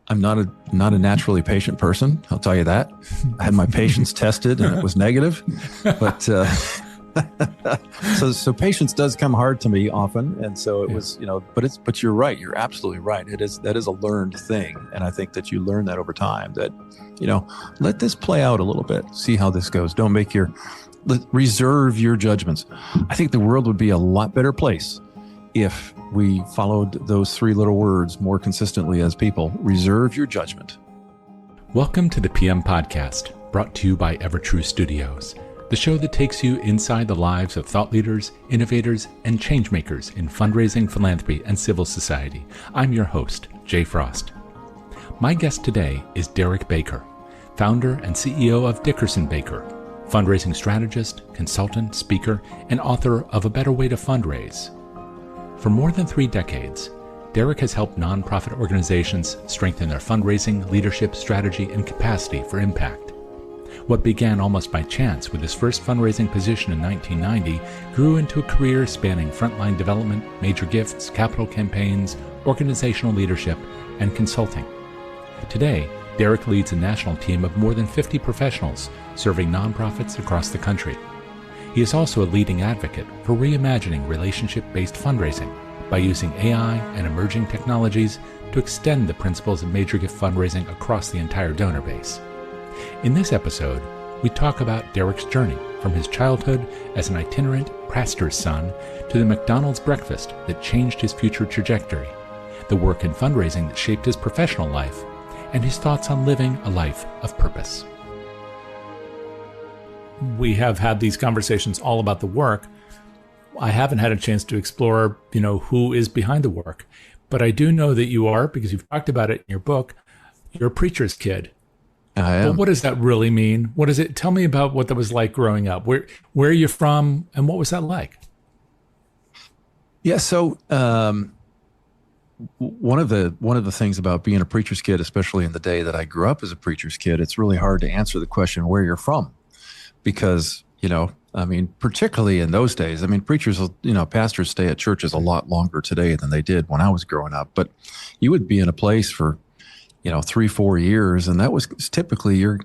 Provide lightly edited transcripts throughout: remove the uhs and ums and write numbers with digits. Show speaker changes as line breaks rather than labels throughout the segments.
I'm not a naturally patient person. I'll tell you that. I had my patience tested and it was negative, but so patience does come hard to me often, and so it was, but you're right. You're absolutely right. That is a learned thing, and I think that you learn that over time. That let this play out a little bit, see how this goes. Don't make reserve your judgments. I think the world would be a lot better place if we followed those three little words more consistently as people. Reserve your judgment.
Welcome to the PM Podcast, brought to you by EverTrue Studios, the show that takes you inside the lives of thought leaders, innovators, and changemakers in fundraising, philanthropy, and civil society. I'm your host, Jay Frost. My guest today is Derric Bakker, founder and CEO of DickersonBakker, fundraising strategist, consultant, speaker, and author of A Better Way to Fundraise. For more than 3 decades, Derric has helped nonprofit organizations strengthen their fundraising, leadership, strategy, and capacity for impact. What began almost by chance with his first fundraising position in 1990 grew into a career spanning frontline development, major gifts, capital campaigns, organizational leadership, and consulting. Today, Derric leads a national team of more than 50 professionals serving nonprofits across the country. He is also a leading advocate for reimagining relationship-based fundraising by using AI and emerging technologies to extend the principles of major gift fundraising across the entire donor base. In this episode, we talk about Derric's journey from his childhood as an itinerant pastor's son to the McDonald's breakfast that changed his future trajectory, the work in fundraising that shaped his professional life, and his thoughts on living a life of purpose.
We have had these conversations all about the work. I haven't had a chance to explore, who is behind the work, but I do know that you are, because you've talked about it in your book, you're a preacher's kid.
I am.
Well, what does that really mean? What is it? Tell me about what that was like growing up. Where are you from, and what was that like?
Yeah. So one of the things about being a preacher's kid, especially in the day that I grew up as a preacher's kid, it's really hard to answer the question where you're from, because particularly in those days, preachers, pastors stay at churches a lot longer today than they did when I was growing up. But you would be in a place for 3-4 years, and that was typically you're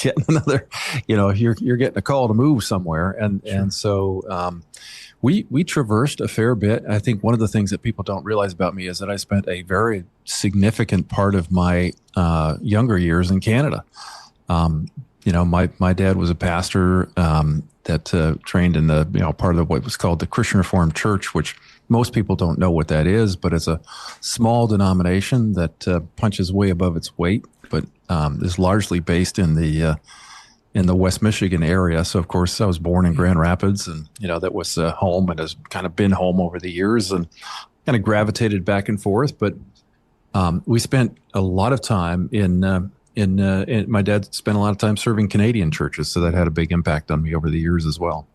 getting another, you're getting a call to move somewhere, and so we traversed a fair bit. I think one of the things that people don't realize about me is that I spent a very significant part of my younger years in Canada. My dad was a pastor that trained in the part of what was called the Christian Reformed Church, which most people don't know what that is, but it's a small denomination that punches way above its weight, but is largely based in the West Michigan area. So, of course, I was born in Grand Rapids, and that was home, and has kind of been home over the years, and kind of gravitated back and forth. But we spent a lot of time in my dad spent a lot of time serving Canadian churches, so that had a big impact on me over the years as well.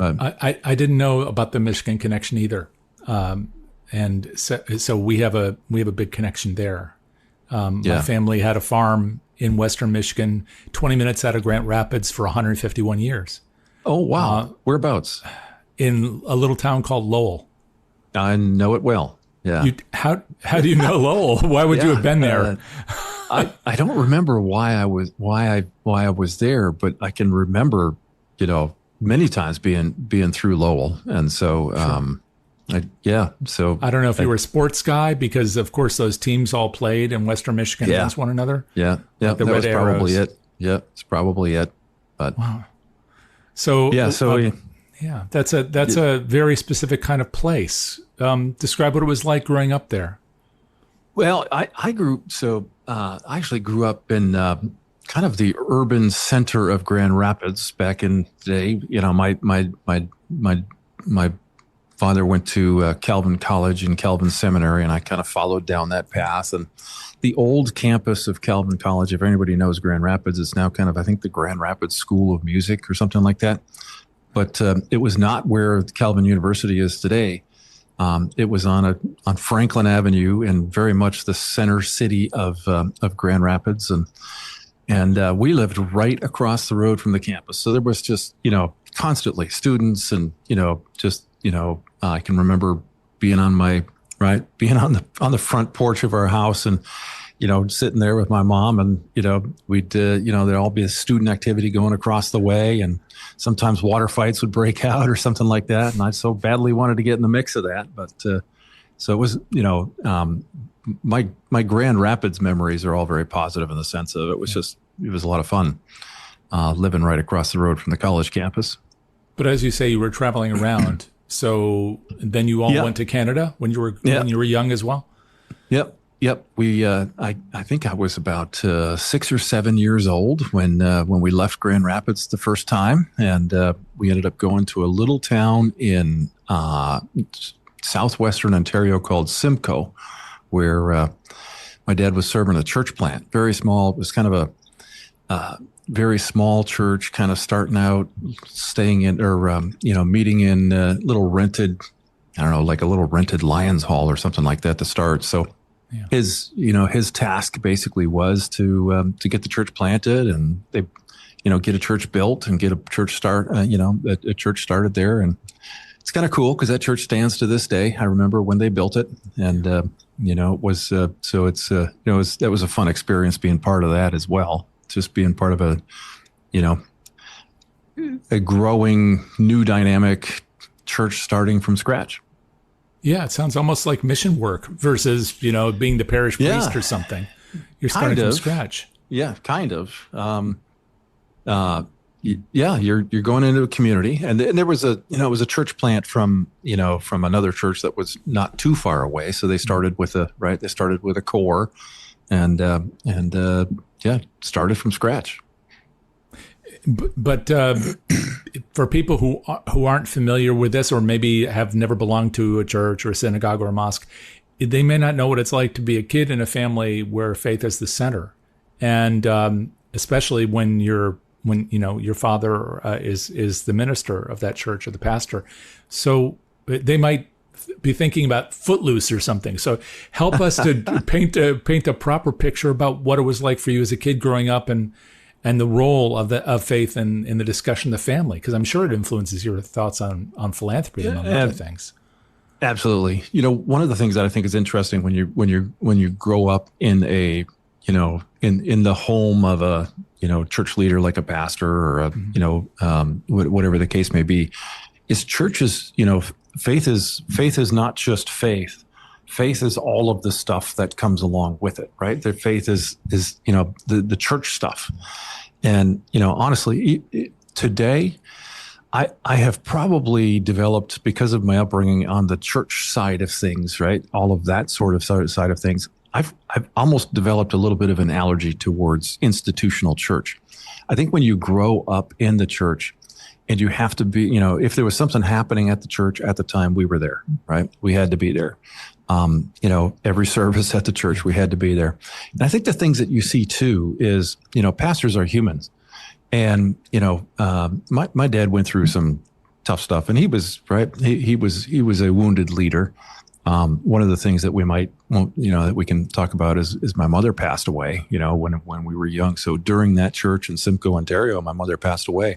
I didn't know about the Michigan connection either, and so we have a big connection there. My family had a farm in Western Michigan, 20 minutes out of Grand Rapids, for 151 years.
Oh wow! Whereabouts?
In a little town called Lowell.
I know it well. Yeah.
How do you know Lowell? Why would you have been there?
I don't remember why I was there, but I can remember, many times being through Lowell, and so So
I don't know if you were a sports guy, because of course those teams all played in Western Michigan against one another.
Yeah,
like the
that
Red
was
Arrows.
Probably it. Yeah, it's probably it. But
wow. So that's a very specific kind of place. Describe what it was like growing up there.
Well, I actually grew up in kind of the urban center of Grand Rapids back in the day. My father went to Calvin College and Calvin Seminary, and I kind of followed down that path. And the old campus of Calvin College, if anybody knows Grand Rapids, it's now kind of, I think, the Grand Rapids School of Music or something like that. But it was not where Calvin University is today. It was on Franklin Avenue, and very much the center city of Grand Rapids, and we lived right across the road from the campus. So there was just constantly students, and I can remember being on the front porch of our house, and sitting there with my mom, and we'd there'd all be a student activity going across the way, and sometimes water fights would break out or something like that, and I so badly wanted to get in the mix of that. But so it was, my Grand Rapids memories are all very positive in the sense of it was a lot of fun living right across the road from the college campus.
But as you say, you were traveling around. So then you all went to Canada when you were young as well?
Yep. We, I think I was about 6 or 7 years old when we left Grand Rapids the first time, and we ended up going to a little town in southwestern Ontario called Simcoe, where my dad was serving a church plant. Very small. It was kind of a very small church, kind of starting out, staying in or meeting in little rented, like a little rented Lions Hall or something like that to start. So. Yeah. His task basically was to get the church planted, and they, get a church built and get a church a church started there. And it's kind of cool because that church stands to this day. I remember when they built it, and it was so it's that was a fun experience being part of that as well. Just being part of a growing new dynamic church starting from scratch.
Yeah, it sounds almost like mission work versus, being the parish priest or something. You're starting from scratch.
Yeah, kind of. You're going into a community, and there was it was a church plant from another church that was not too far away. So they started with a core, and started from scratch.
But for people who aren't familiar with this, or maybe have never belonged to a church or a synagogue or a mosque, they may not know what it's like to be a kid in a family where faith is the center, and especially when your father is the minister of that church or the pastor. So they might be thinking about Footloose or something. So help us to paint a proper picture about what it was like for you as a kid growing up, and the role of faith in the discussion of the family, because I'm sure it influences your thoughts on philanthropy among other things.
Absolutely. One of the things that I think is interesting when you grow up in a in the home of a church leader like a pastor or a whatever the case may be, is churches. Faith is not just faith. Faith is all of the stuff that comes along with it, right? The faith is the church stuff. And, honestly, today, I have probably developed, because of my upbringing on the church side of things, right? All of that sort of side of things, I've almost developed a little bit of an allergy towards institutional church. I think when you grow up in the church, and you have to be, if there was something happening at the church at the time, we were there, right? We had to be there. Every service at the church, we had to be there. And I think the things that you see too is, pastors are humans. And, my dad went through some tough stuff, and he was, right. He was a wounded leader. One of the things that that we can talk about is my mother passed away, when we were young. So during that church in Simcoe, Ontario, my mother passed away.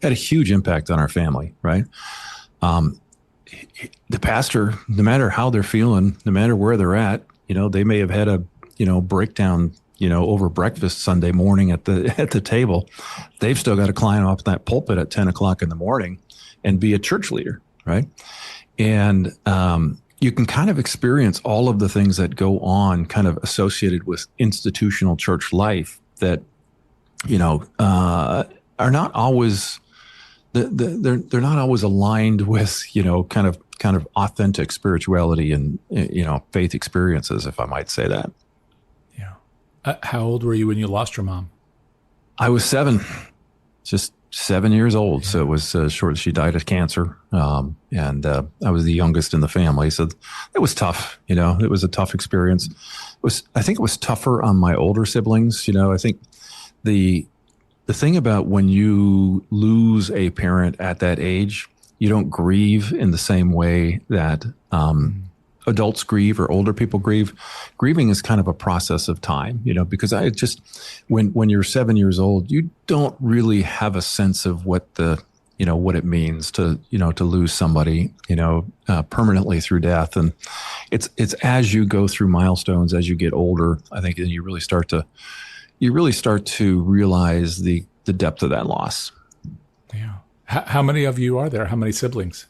Had a huge impact on our family, right? The pastor, no matter how they're feeling, no matter where they're at, they may have had a, breakdown, over breakfast Sunday morning at the table. They've still got to climb up that pulpit at 10 o'clock in the morning and be a church leader, right? And you can kind of experience all of the things that go on kind of associated with institutional church life that, are not always, they're not always aligned with, kind of authentic spirituality and, faith experiences, if I might say that.
Yeah. How old were you when you lost your mom?
I was 7, just 7 years old. Yeah. So it was short. She died of cancer. And I was the youngest in the family. So it was tough. It was a tough experience. I think it was tougher on my older siblings. I think the thing about when you lose a parent at that age, you don't grieve in the same way that adults grieve or older people grieve. Grieving is kind of a process of time, because when you're 7 years old, you don't really have a sense of what the what it means to, to lose somebody, permanently through death. And it's as you go through milestones, as you get older, I think, and you really start to realize the depth of that loss.
Yeah. How many of you are there? How many siblings?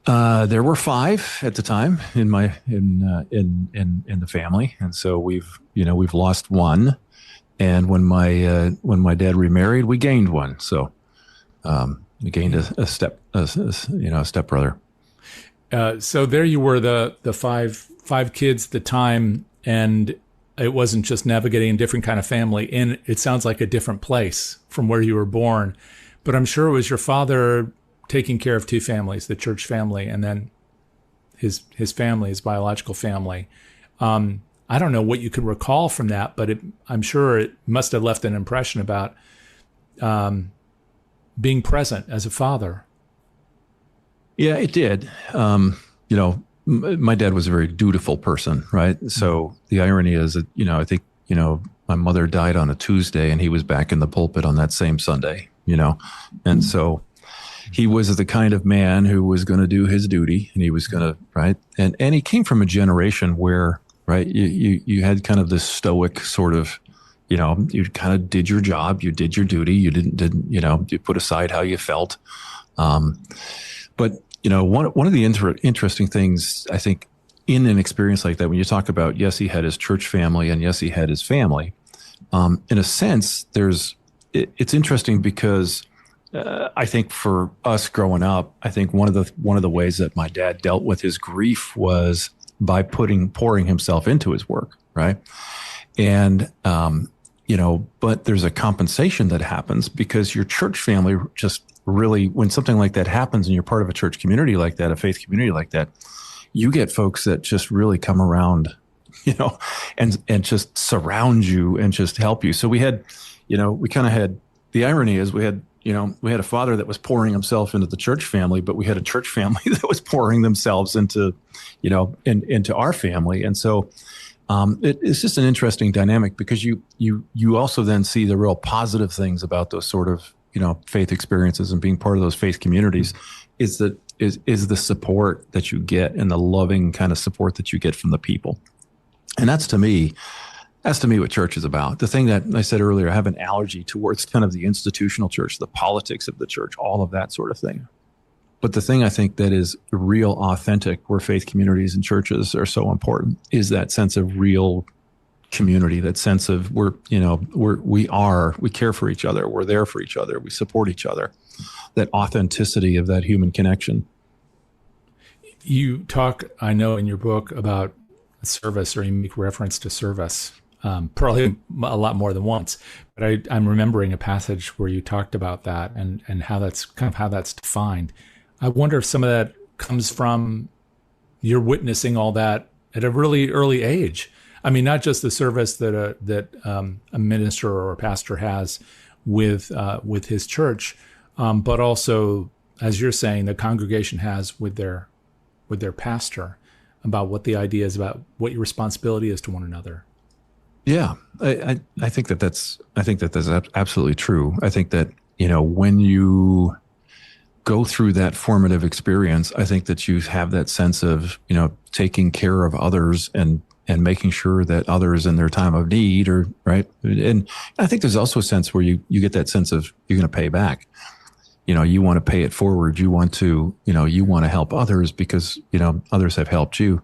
There were 5 at the time in the family, and so we've lost one. And when my dad remarried, we gained one. So we gained a stepbrother.
So there you were, the five kids at the time, and it wasn't just navigating a different kind of family. And it sounds like a different place from where you were born. But I'm sure it was your father taking care of 2 families, the church family, and then his family, his biological family. I don't know what you could recall from that, but I'm sure it must have left an impression about being present as a father.
Yeah, it did. My dad was a very dutiful person, right? So the irony is that, I think, my mother died on a Tuesday and he was back in the pulpit on that same Sunday, and so he was the kind of man who was going to do his duty, and he was going to, right. And he came from a generation where, right, you had kind of this stoic sort of, you kind of did your job, you did your duty, you didn't, you put aside how you felt. But, one of the interesting things, I think, in an experience like that, when you talk about, yes, he had his church family and yes, he had his family, in a sense, it's interesting because I think for us growing up, I think one of the ways that my dad dealt with his grief was by pouring himself into his work, right? And but there's a compensation that happens because your church family just really, when something like that happens and you're part of a church community like that, a faith community like that, you get folks that just really come around, and just surround you and just help you. So we had, we kind of had, the irony is we had a father that was pouring himself into the church family, but we had a church family that was pouring themselves into, into our family. And so it's just an interesting dynamic because you also then see the real positive things about those sort of, faith experiences and being part of those faith communities is the support that you get and the loving kind of support that you get from the people. And that's to me what church is about. The thing that I said earlier, I have an allergy towards kind of the institutional church, the politics of the church, all of that sort of thing. But the thing I think that is real authentic where faith communities and churches are so important is that sense of real community, that sense of we care for each other. We're there for each other. We support each other. That authenticity of that human connection.
You talk, I know, in your book about service, or you make reference to service, probably a lot more than once. But I'm remembering a passage where you talked about that and how that's defined. I wonder if some of that comes from you're witnessing all that at a really early age. I mean, not just the service that a minister or a pastor has with his church, but also, as you're saying, the congregation has with their pastor, about what the idea is, about what your responsibility is to one another.
Yeah, I think that's absolutely true. I think that when you go through that formative experience, I think that you have that sense of taking care of others and making sure that others in their time of need are right. And I think there's also a sense where you get that sense of you're going to pay back. You want to pay it forward. You want to help others because, others have helped you.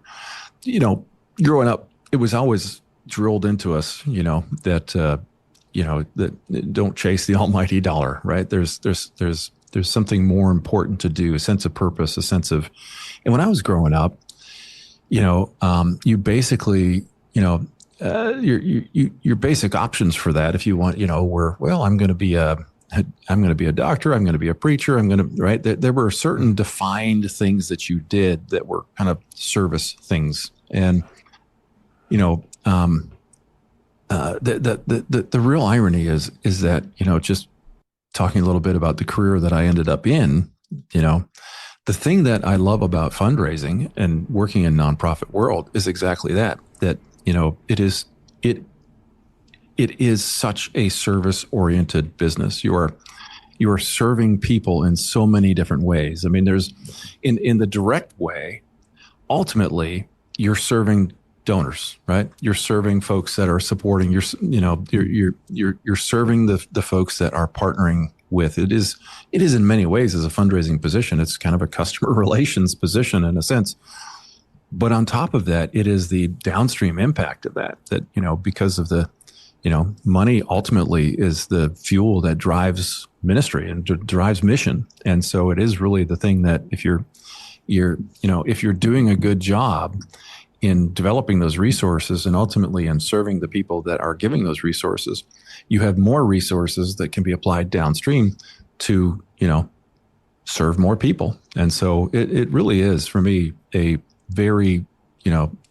Growing up, it was always drilled into us, that don't chase the almighty dollar, right? There's something more important to do, a sense of purpose, and when I was growing up, you basically, your basic options for that, if you want, were, well, I'm going to be a doctor, I'm going to be a preacher, right? There were certain defined things that you did that were kind of service things. And, the real irony is that, just talking a little bit about the career that I ended up in, the thing that I love about fundraising and working in nonprofit world is exactly that it is such a service oriented business. You are you are serving people in so many different ways. I mean, there's in the direct way, ultimately you're serving donors, right? You're serving folks that are supporting you're serving the folks that are partnering with. It is in many ways as a fundraising position. It's kind of a customer relations position in a sense. But on top of that, it is the downstream impact of that, because of the, money ultimately is the fuel that drives ministry and drives mission. And so it is really the thing that if you're doing a good job in developing those resources and ultimately in serving the people that are giving those resources, you have more resources that can be applied downstream to, serve more people. And so it really is, for me, a very,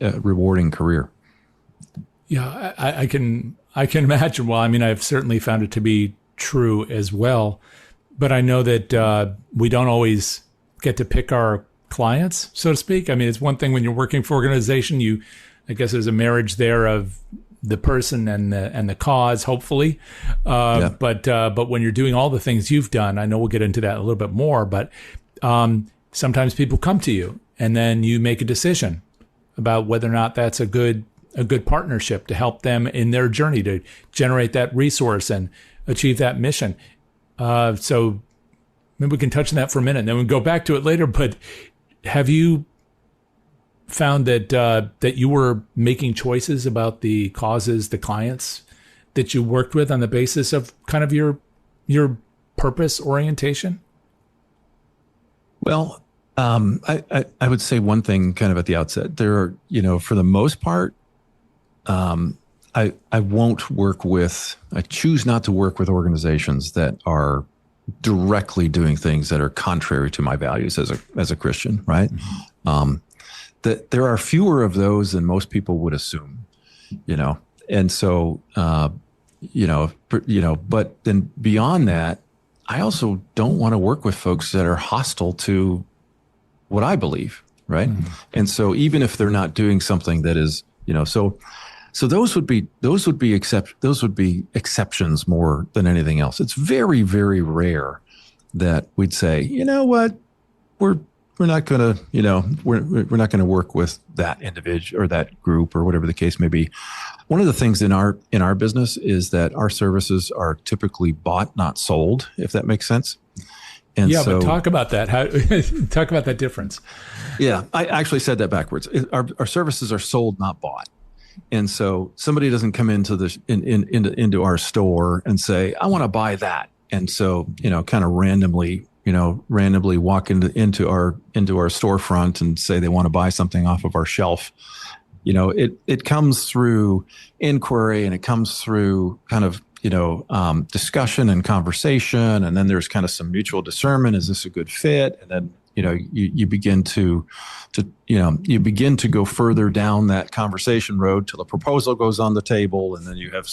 rewarding career.
Yeah, I can imagine. Well, I mean, I've certainly found it to be true as well. But I know that we don't always get to pick our clients, so to speak. I mean, it's one thing when you're working for an organization, I guess there's a marriage there of the person and the cause, hopefully. But when you're doing all the things you've done, I know we'll get into that a little bit more, but sometimes people come to you and then you make a decision about whether or not that's a good partnership to help them in their journey to generate that resource and achieve that mission. So maybe we can touch on that for a minute and then we'll go back to it later. But have you found that you were making choices about the causes, the clients that you worked with on the basis of kind of your purpose orientation?
Well, I would say one thing kind of at the outset. There are, for the most part, I choose not to work with organizations that are directly doing things that are contrary to my values as a Christian, right? Mm-hmm. That there are fewer of those than most people would assume, and so, but then beyond that, I also don't want to work with folks that are hostile to what I believe, right? Mm-hmm. And so even if they're not doing something that is, so those would be exceptions more than anything else. It's very, very rare that we'd say, you know what, we're not going to, we're not going to work with that individual or that group or whatever the case may be. One of the things in our business is that our services are typically bought, not sold, if that makes sense. And
but talk about that. Talk about that difference.
Yeah, I actually said that backwards. Our services are sold, not bought. And so somebody doesn't come into our store and say, I want to buy that. And so, kind of randomly walk into our storefront and say they want to buy something off of our shelf. It comes through inquiry and it comes through kind of, discussion and conversation. And then there's kind of some mutual discernment. Is this a good fit? And then, you begin to go further down that conversation road till a proposal goes on the table. And then you have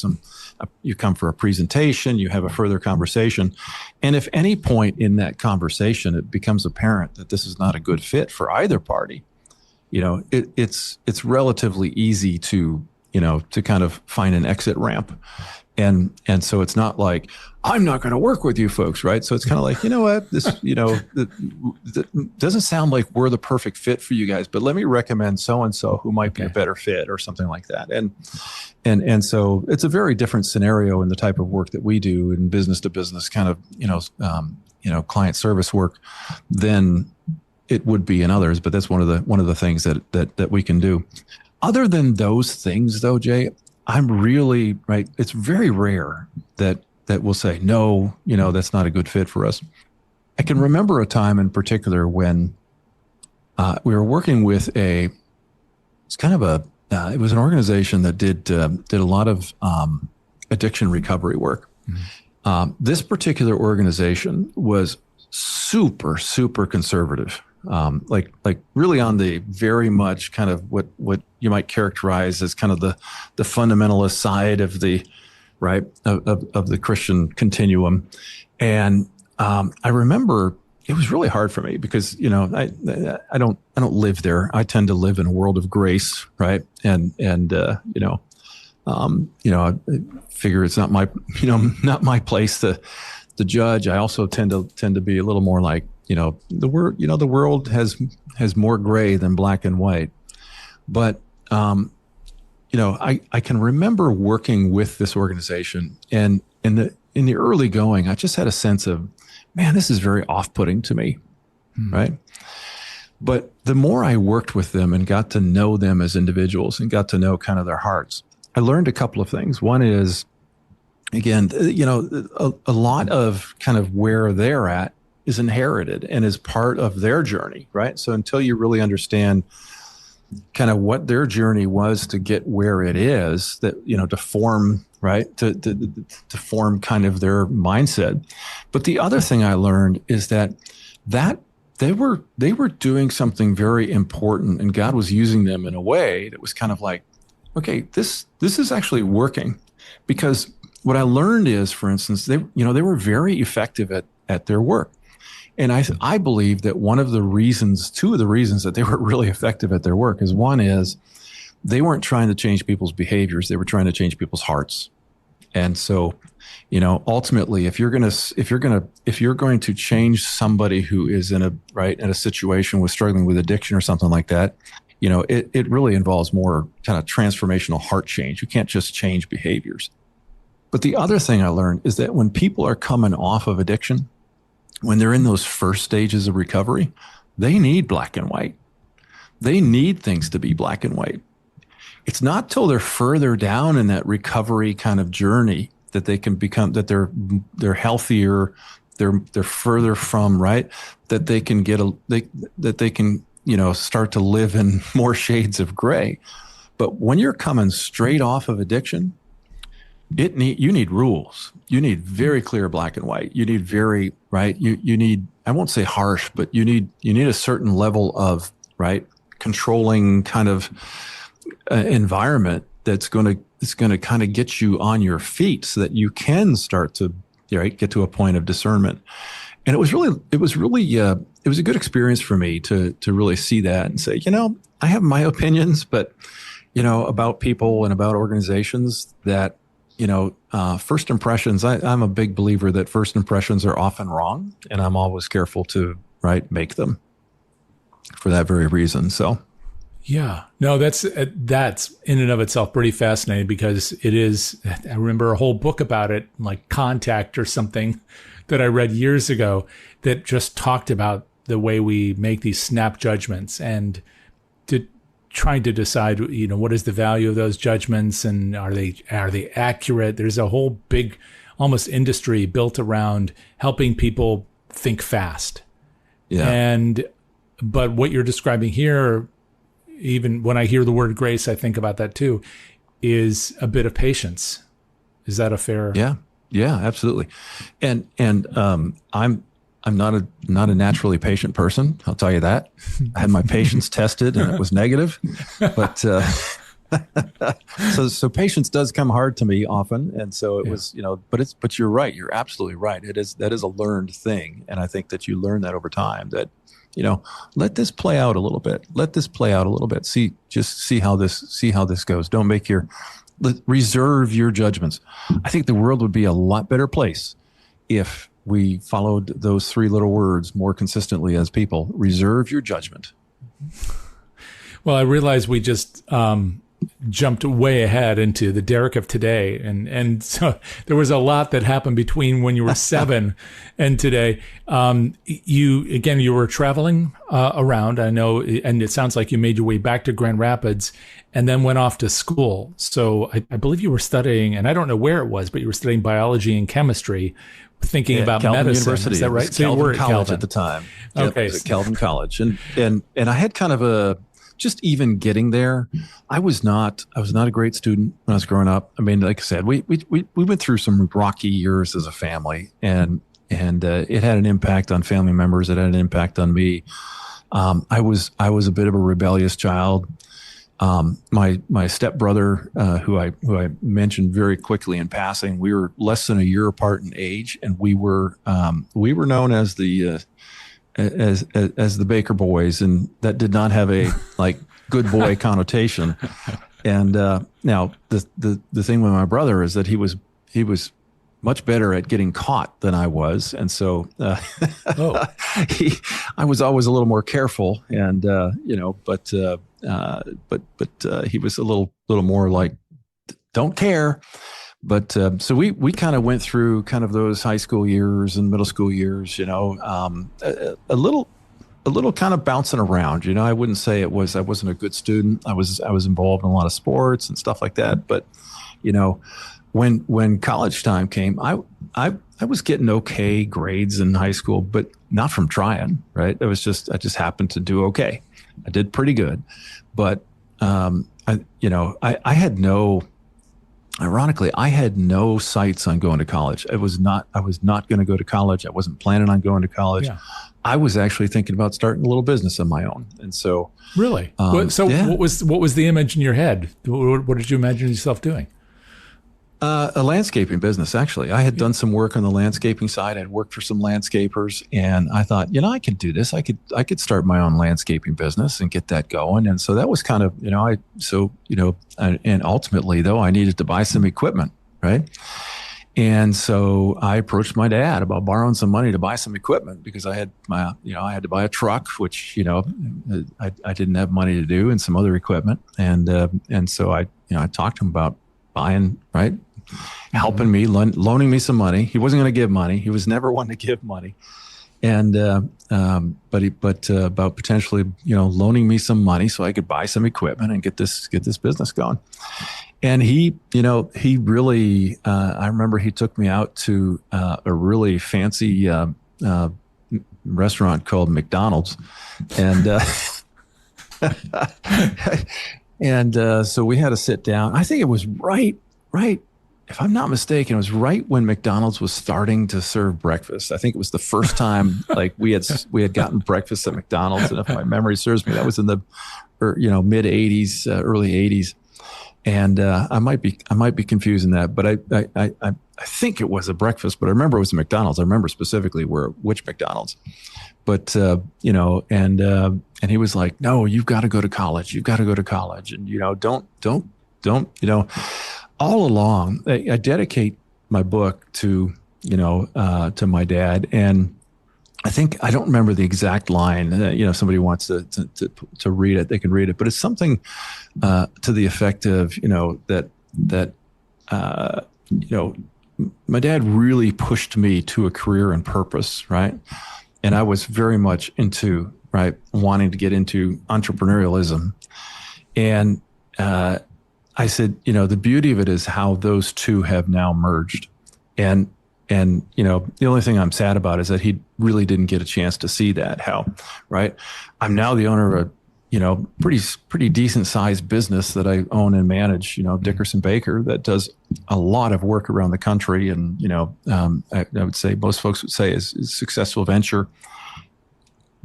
you come for a presentation, you have a further conversation. And if any point in that conversation, it becomes apparent that this is not a good fit for either party, it's relatively easy to kind of find an exit ramp. And so it's not like, I'm not going to work with you folks, right? So it's kind of like, what, this, it doesn't sound like we're the perfect fit for you guys, but let me recommend so-and-so who might be a better fit or something like that. And so it's a very different scenario in the type of work that we do in business to business kind of, client service work than it would be in others. But that's one of the things that we can do. Other than those things though, Jay, I'm really right. It's very rare that we'll say, no, that's not a good fit for us. I can remember a time in particular when we were working with it was an organization that did a lot of addiction recovery work. Mm-hmm. This particular organization was super, super conservative. Like really on the very much kind of what you might characterize as kind of the fundamentalist side of the of the Christian continuum. And I remember it was really hard for me because I don't live there. I tend to live in a world of grace, right? And I figure it's not my not my place to the judge. I also tend to be a little more like, the world has more gray than black and white. But, I can remember working with this organization, and in the early going, I just had a sense of, man, this is very off-putting to me. Right. But the more I worked with them and got to know them as individuals and got to know kind of their hearts, I learned a couple of things. One is, again, a lot of kind of where they're at is inherited and is part of their journey, right? So until you really understand kind of what their journey was to get where it is, that, to form, right, to form kind of their mindset. But the other thing I learned is that they were doing something very important, and God was using them in a way that was kind of like, okay, this is actually working. Because what I learned is, for instance, they were very effective at their work. And I believe that two of the reasons that they were really effective at their work is, one is they weren't trying to change people's behaviors. They were trying to change people's hearts. And so, ultimately, if you're going to change somebody who is in a situation with struggling with addiction or something like that, it really involves more kind of transformational heart change. You can't just change behaviors. But the other thing I learned is that when people are coming off of addiction, when they're in those first stages of recovery, they need black and white. They need things to be black and white. It's not till they're further down in that recovery kind of journey that they can become, that they're healthier, they're further from, right, that they can start to live in more shades of gray. But when you're coming straight off of addiction, you need rules. You need very clear black and white. You need very, right, you need, I won't say harsh, but you need a certain level of, right, controlling kind of environment that's going to kind of get you on your feet so that you can start to, right, get to a point of discernment. And it was a good experience for me to really see that and say, I have my opinions, but, about people and about organizations that, first impressions, I'm a big believer that first impressions are often wrong, and I'm always careful to, right, make them for that very reason. So.
Yeah, no, that's in and of itself pretty fascinating, because it is, I remember a whole book about it, like Contact or something, that I read years ago, that just talked about the way we make these snap judgments and trying to decide, what is the value of those judgments, and are they accurate? There's a whole big, almost industry built around helping people think fast. Yeah. But what you're describing here, even when I hear the word grace, I think about that too, is a bit of patience. Is that a fair?
Yeah, absolutely. And I'm not a naturally patient person. I'll tell you that. I had my patience tested and it was negative, but so patience does come hard to me often. And so it was, but you're right. You're absolutely right. That is a learned thing. And I think that you learn that over time, that, let this play out a little bit. See how this goes. Don't make reserve your judgments. I think the world would be a lot better place if we followed those three little words more consistently as people. Reserve your judgment.
Well, I realize we just jumped way ahead into the Derric of today. And so there was a lot that happened between when you were 7 and today. You were traveling around, I know, and it sounds like you made your way back to Grand Rapids and then went off to school. So I believe you were studying, and I don't know where it was, but you were studying biology and chemistry, thinking about
Calvin
medicine.
University.
Is that right?
So you were at College at the time.
Okay.
It was at Calvin College. And I had kind of just even getting there, I was not a great student when I was growing up. I mean, like I said, we went through some rocky years as a family, and it had an impact on family members. It had an impact on me. I was a bit of a rebellious child. My stepbrother, who I mentioned very quickly in passing, we were less than a year apart in age, and we were known as the Bakker boys, and that did not have a good boy connotation. And now the thing with my brother is that he was much better at getting caught than I was, and so
Oh,
I was always a little more careful, and but he was a little more like, don't care. But so we kind of went through kind of those high school years and middle school years, a little kind of bouncing around. I wouldn't say I wasn't a good student. I was involved in a lot of sports and stuff like that. But when college time came, I was getting okay grades in high school, but not from trying. Right? I just happened to do okay. I did pretty good, but Ironically, I had no sights on going to college. I was not going to go to college. I wasn't planning on going to college.
yeah.
I was actually thinking about starting a little business of my own. And so,
Really?
yeah.
What was the image in your head? What did you imagine yourself doing?
A landscaping business, actually. I had done some work on the landscaping side. I'd worked for some landscapers, and I thought, I could do this. I could start my own landscaping business and get that going. And so that was kind of, and ultimately though, I needed to buy some equipment, right? And so I approached my dad about borrowing some money to buy some equipment because I had I had to buy a truck, which, I didn't have money to do, and some other equipment. And so I talked to him about buying, right? Helping me, loaning me some money. He wasn't going to give money. He was never one to give money. And, but about potentially, loaning me some money so I could buy some equipment and get this business going. And he really, I remember he took me out to a really fancy restaurant called McDonald's. And, so we had to sit down. I think it was right. If I'm not mistaken, it was right when McDonald's was starting to serve breakfast. I think it was the first time we had gotten breakfast at McDonald's. And if my memory serves me, that was in the mid 80s, early 80s. And I might be confusing that, but I think it was a breakfast, but I remember it was a McDonald's. I remember specifically which McDonald's. But and he was like, "No, you've got to go to college. You've got to go to college." And don't. All along, I dedicate my book to my dad, and I don't remember the exact line. If somebody wants to read it, they can read it. But it's something to the effect of that my dad really pushed me to a career and purpose, right? And I was very much into wanting to get into entrepreneurialism, and I said, the beauty of it is how those two have now merged. And the only thing I'm sad about is that he really didn't get a chance to see that, right? I'm now the owner of a, pretty decent sized business that I own and manage, DickersonBakker, that does a lot of work around the country. And, I would say most folks would say is a successful venture,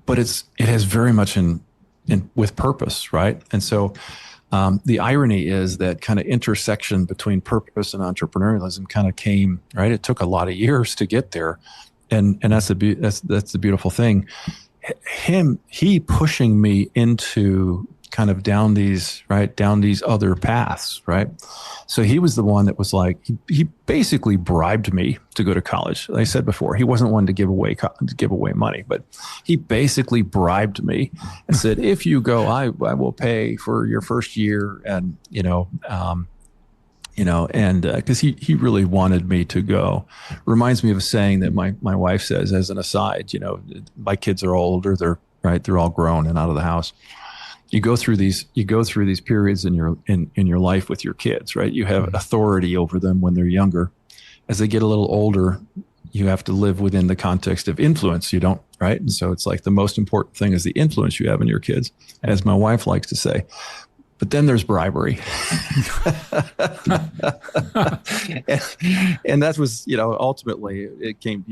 but it has very much in with purpose, right? And so, the irony is that kind of intersection between purpose and entrepreneurialism kind of came, right? It took a lot of years to get there. And that's the beautiful thing. He pushing me into kind of down these other paths, right? So he was the one that was like, he basically bribed me to go to college. Like I said before, he wasn't one to give away money, but he basically bribed me and said, if you go, I will pay for your first year. And, cause he really wanted me to go. Reminds me of a saying that my wife says as an aside, my kids are all older. They're all grown and out of the house. You go through these periods in your life with your kids, right? You have authority over them when they're younger. As they get a little older, you have to live within the context of influence. You don't, right? And so it's like the most important thing is the influence you have in your kids, as my wife likes to say. But then there's bribery. and that was, ultimately it came,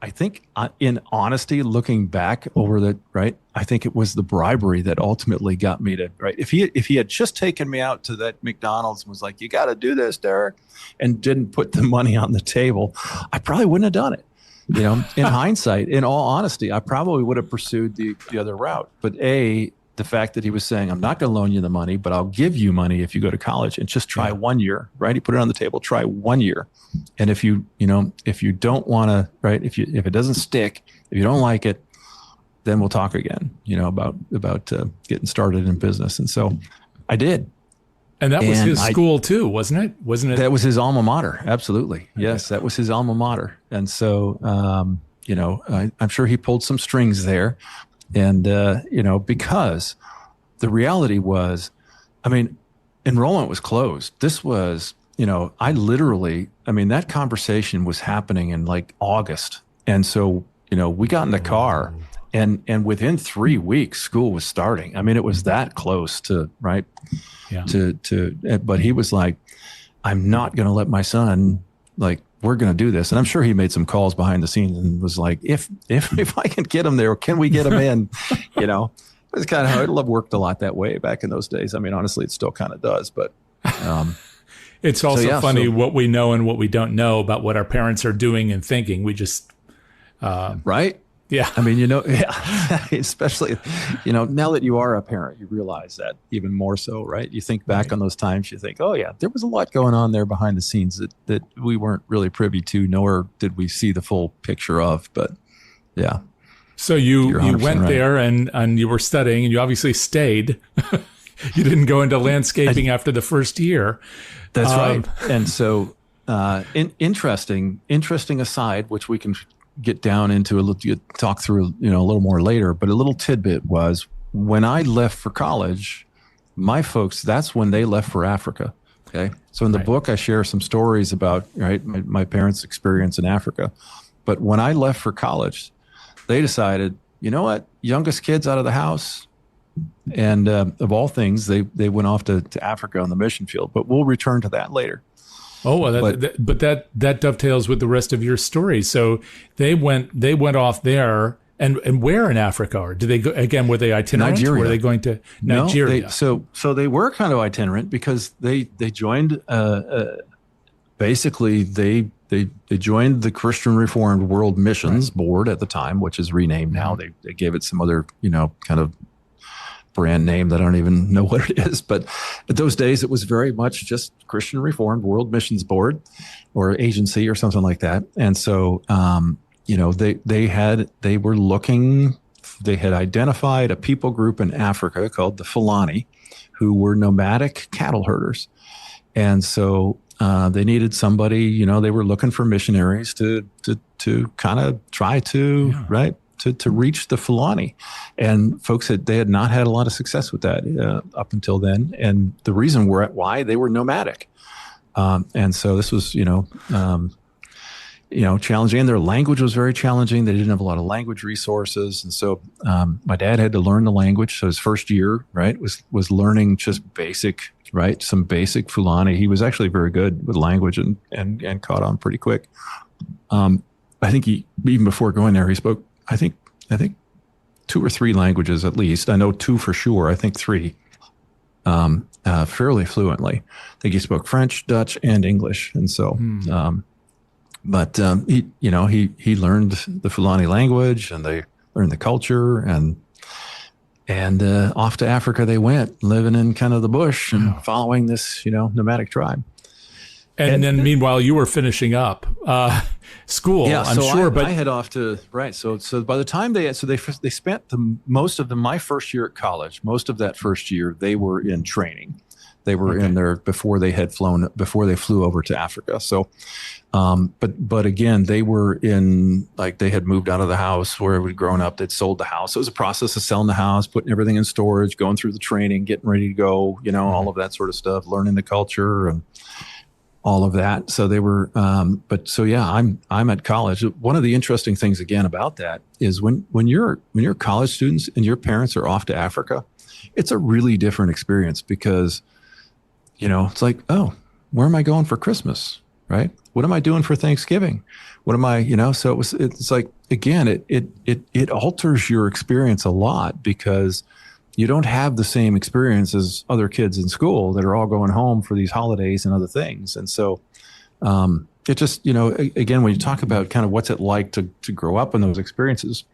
I think in honesty, looking back over the, right, I think it was the bribery that ultimately got me to, right. If he had just taken me out to that McDonald's and was like, you got to do this, Derric, and didn't put the money on the table, I probably wouldn't have done it. In hindsight, in all honesty, I probably would have pursued the other route. But the fact that he was saying, I'm not going to loan you the money, but I'll give you money if you go to college, and just try 1 year, right? He put it on the table, try 1 year. And if you don't want to, right, if it doesn't stick, if you don't like it, then we'll talk again, about getting started in business. And so I did.
And that was his school too, wasn't it? Wasn't it?
That was his alma mater. Absolutely. Okay. Yes, that was his alma mater. And so, I'm sure he pulled some strings there. And, because the reality was, enrollment was closed. This was, that conversation was happening in like August. And so, we got in the car and within 3 weeks, school was starting. It was that close to, right. Yeah. But he was like, I'm not going to let my son, we're going to do this. And I'm sure he made some calls behind the scenes and was like, if I can get him there, can we get him in? It was kind of how it worked a lot that way back in those days. Honestly, it still kind of does, but,
it's also funny what we know and what we don't know about what our parents are doing and thinking. We just,
right. Yeah. Especially, now that you are a parent, you realize that even more so, right? You think back on those times, you think, oh yeah, there was a lot going on there behind the scenes that we weren't really privy to, nor did we see the full picture of, but yeah.
So you went there and you were studying, and you obviously stayed. You didn't go into landscaping after the first year.
That's right. And so, interesting aside, which we can get down into talk through, a little more later, but a little tidbit was when I left for college, my folks, that's when they left for Africa. Okay. So in the book, I share some stories about, right, my parents' experience in Africa. But when I left for college, they decided, you know what, youngest kids out of the house. And of all things, they went off to Africa on the mission field, but we'll return to that later.
Oh, well, but that dovetails with the rest of your story. So they went off there, and where in Africa? Or did they go again? Were they itinerant?
Nigeria.
Were they going to Nigeria?
No, so they were kind of itinerant because they joined. Basically, they joined the Christian Reformed World Missions Board at the time, which is renamed now. They gave it some other kind of brand name that I don't even know what it is. But at those days, it was very much just Christian Reformed World Missions Board or agency or something like that. And so, they had identified a people group in Africa called the Fulani, who were nomadic cattle herders. And so they needed somebody, they were looking for missionaries to kind of try to, right, to reach the Fulani. And folks they had not had a lot of success with that up until then. And the reason why they were nomadic. And so this was, challenging. And their language was very challenging. They didn't have a lot of language resources. And so my dad had to learn the language. So his first year, right, was learning just basic, right, some basic Fulani. He was actually very good with language and caught on pretty quick. I think even before going there, he spoke, I think 2 or 3 languages at least. I know 2 for sure. I think 3, fairly fluently. I think he spoke French, Dutch, and English. And so, he learned the Fulani language, and they learned the culture, and off to Africa they went, living in kind of the bush and following this, nomadic tribe.
And then meanwhile, you were finishing up school, I'm sure. But
I head off to, right. So by the time they spent most of my first year at college, most of that first year, they were in training. They were in there before they flew over to Africa. So, but again, they were in, they had moved out of the house where we'd grown up. They'd sold the house. So it was a process of selling the house, putting everything in storage, going through the training, getting ready to go, all of that sort of stuff, learning the culture and all of that. So they were, I'm at college. One of the interesting things again about that is when you're college students and your parents are off to Africa, it's a really different experience because, it's like, oh, where am I going for Christmas? Right? What am I doing for Thanksgiving? What am I, so it's like, again, it alters your experience a lot because you don't have the same experience as other kids in school that are all going home for these holidays and other things. And so it just, again, when you talk about kind of what's it like to grow up in those experiences,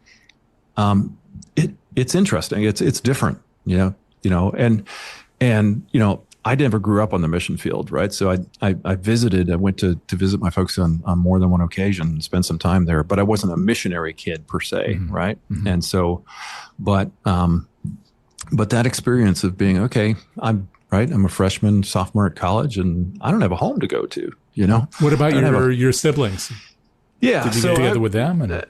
it's interesting. It's different. I never grew up on the mission field, right? So I went to visit my folks on more than one occasion and spent some time there, but I wasn't a missionary kid per se, right? And so, but that experience of being, okay, I'm a freshman, sophomore at college, and I don't have a home to go to,
What about your siblings?
Yeah.
Did you get together with them? And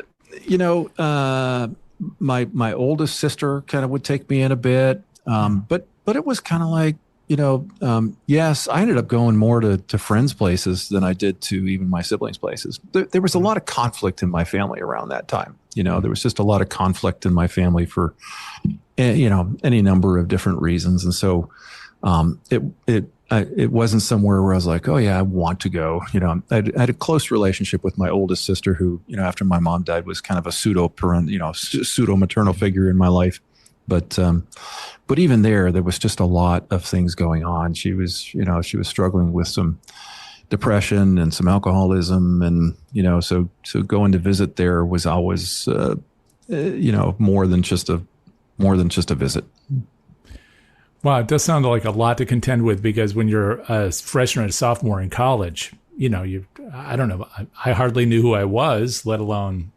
my oldest sister kind of would take me in a bit, but it was kind of like, yes, I ended up going more to friends' places than I did to even my siblings' places. There was a lot of conflict in my family around that time. There was just a lot of conflict in my family for, any number of different reasons. And so, it wasn't somewhere where I was like, oh yeah, I want to go. I had a close relationship with my oldest sister who, after my mom died, was kind of a pseudo maternal figure in my life. But even there was just a lot of things going on. She was struggling with some depression and some alcoholism. And, so going to visit there was always, more than just a visit.
Wow, it does sound like a lot to contend with, because when you're a freshman or a sophomore in college, I don't know, I hardly knew who I was, let alone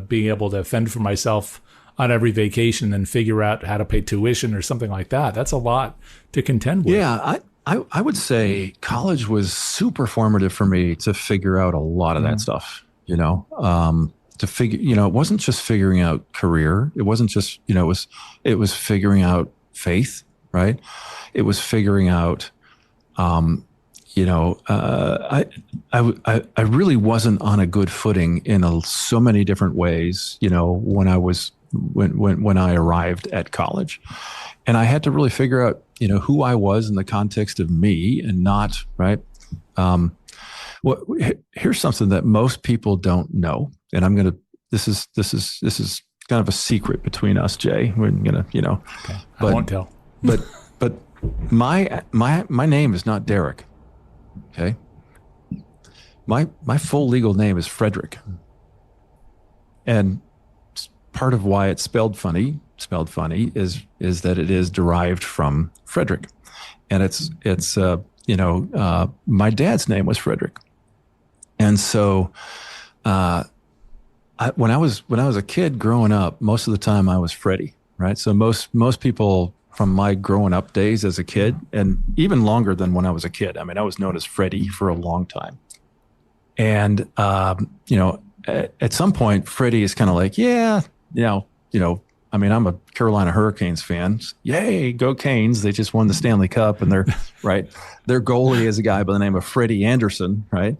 being able to fend for myself on every vacation and figure out how to pay tuition or something like that. That's a lot to contend with.
Yeah, I would say college was super formative for me to figure out a lot of that stuff, to figure, it wasn't just figuring out career. It wasn't just, it was figuring out faith, right? It was figuring out, I really wasn't on a good footing in so many different ways, when I arrived at college, and I had to really figure out, who I was in the context of me and not, right. Here's something that most people don't know. And this is kind of a secret between us, Jay. We're gonna,
okay. I won't tell.
but my name is not Derric. Okay. My full legal name is Frederick. And part of why it's spelled funny is that it is derived from Frederick. And it's my dad's name was Frederick. And so, when I was a kid growing up, most of the time I was Freddie, right? So most people from my growing up days as a kid, and even longer than when I was a kid, I mean, I was known as Freddie for a long time. And, at some point, Freddie is kind of like, yeah, I mean, I'm a Carolina Hurricanes fan. Yay, go Canes. They just won the Stanley Cup, and their goalie is a guy by the name of Freddie Anderson, right?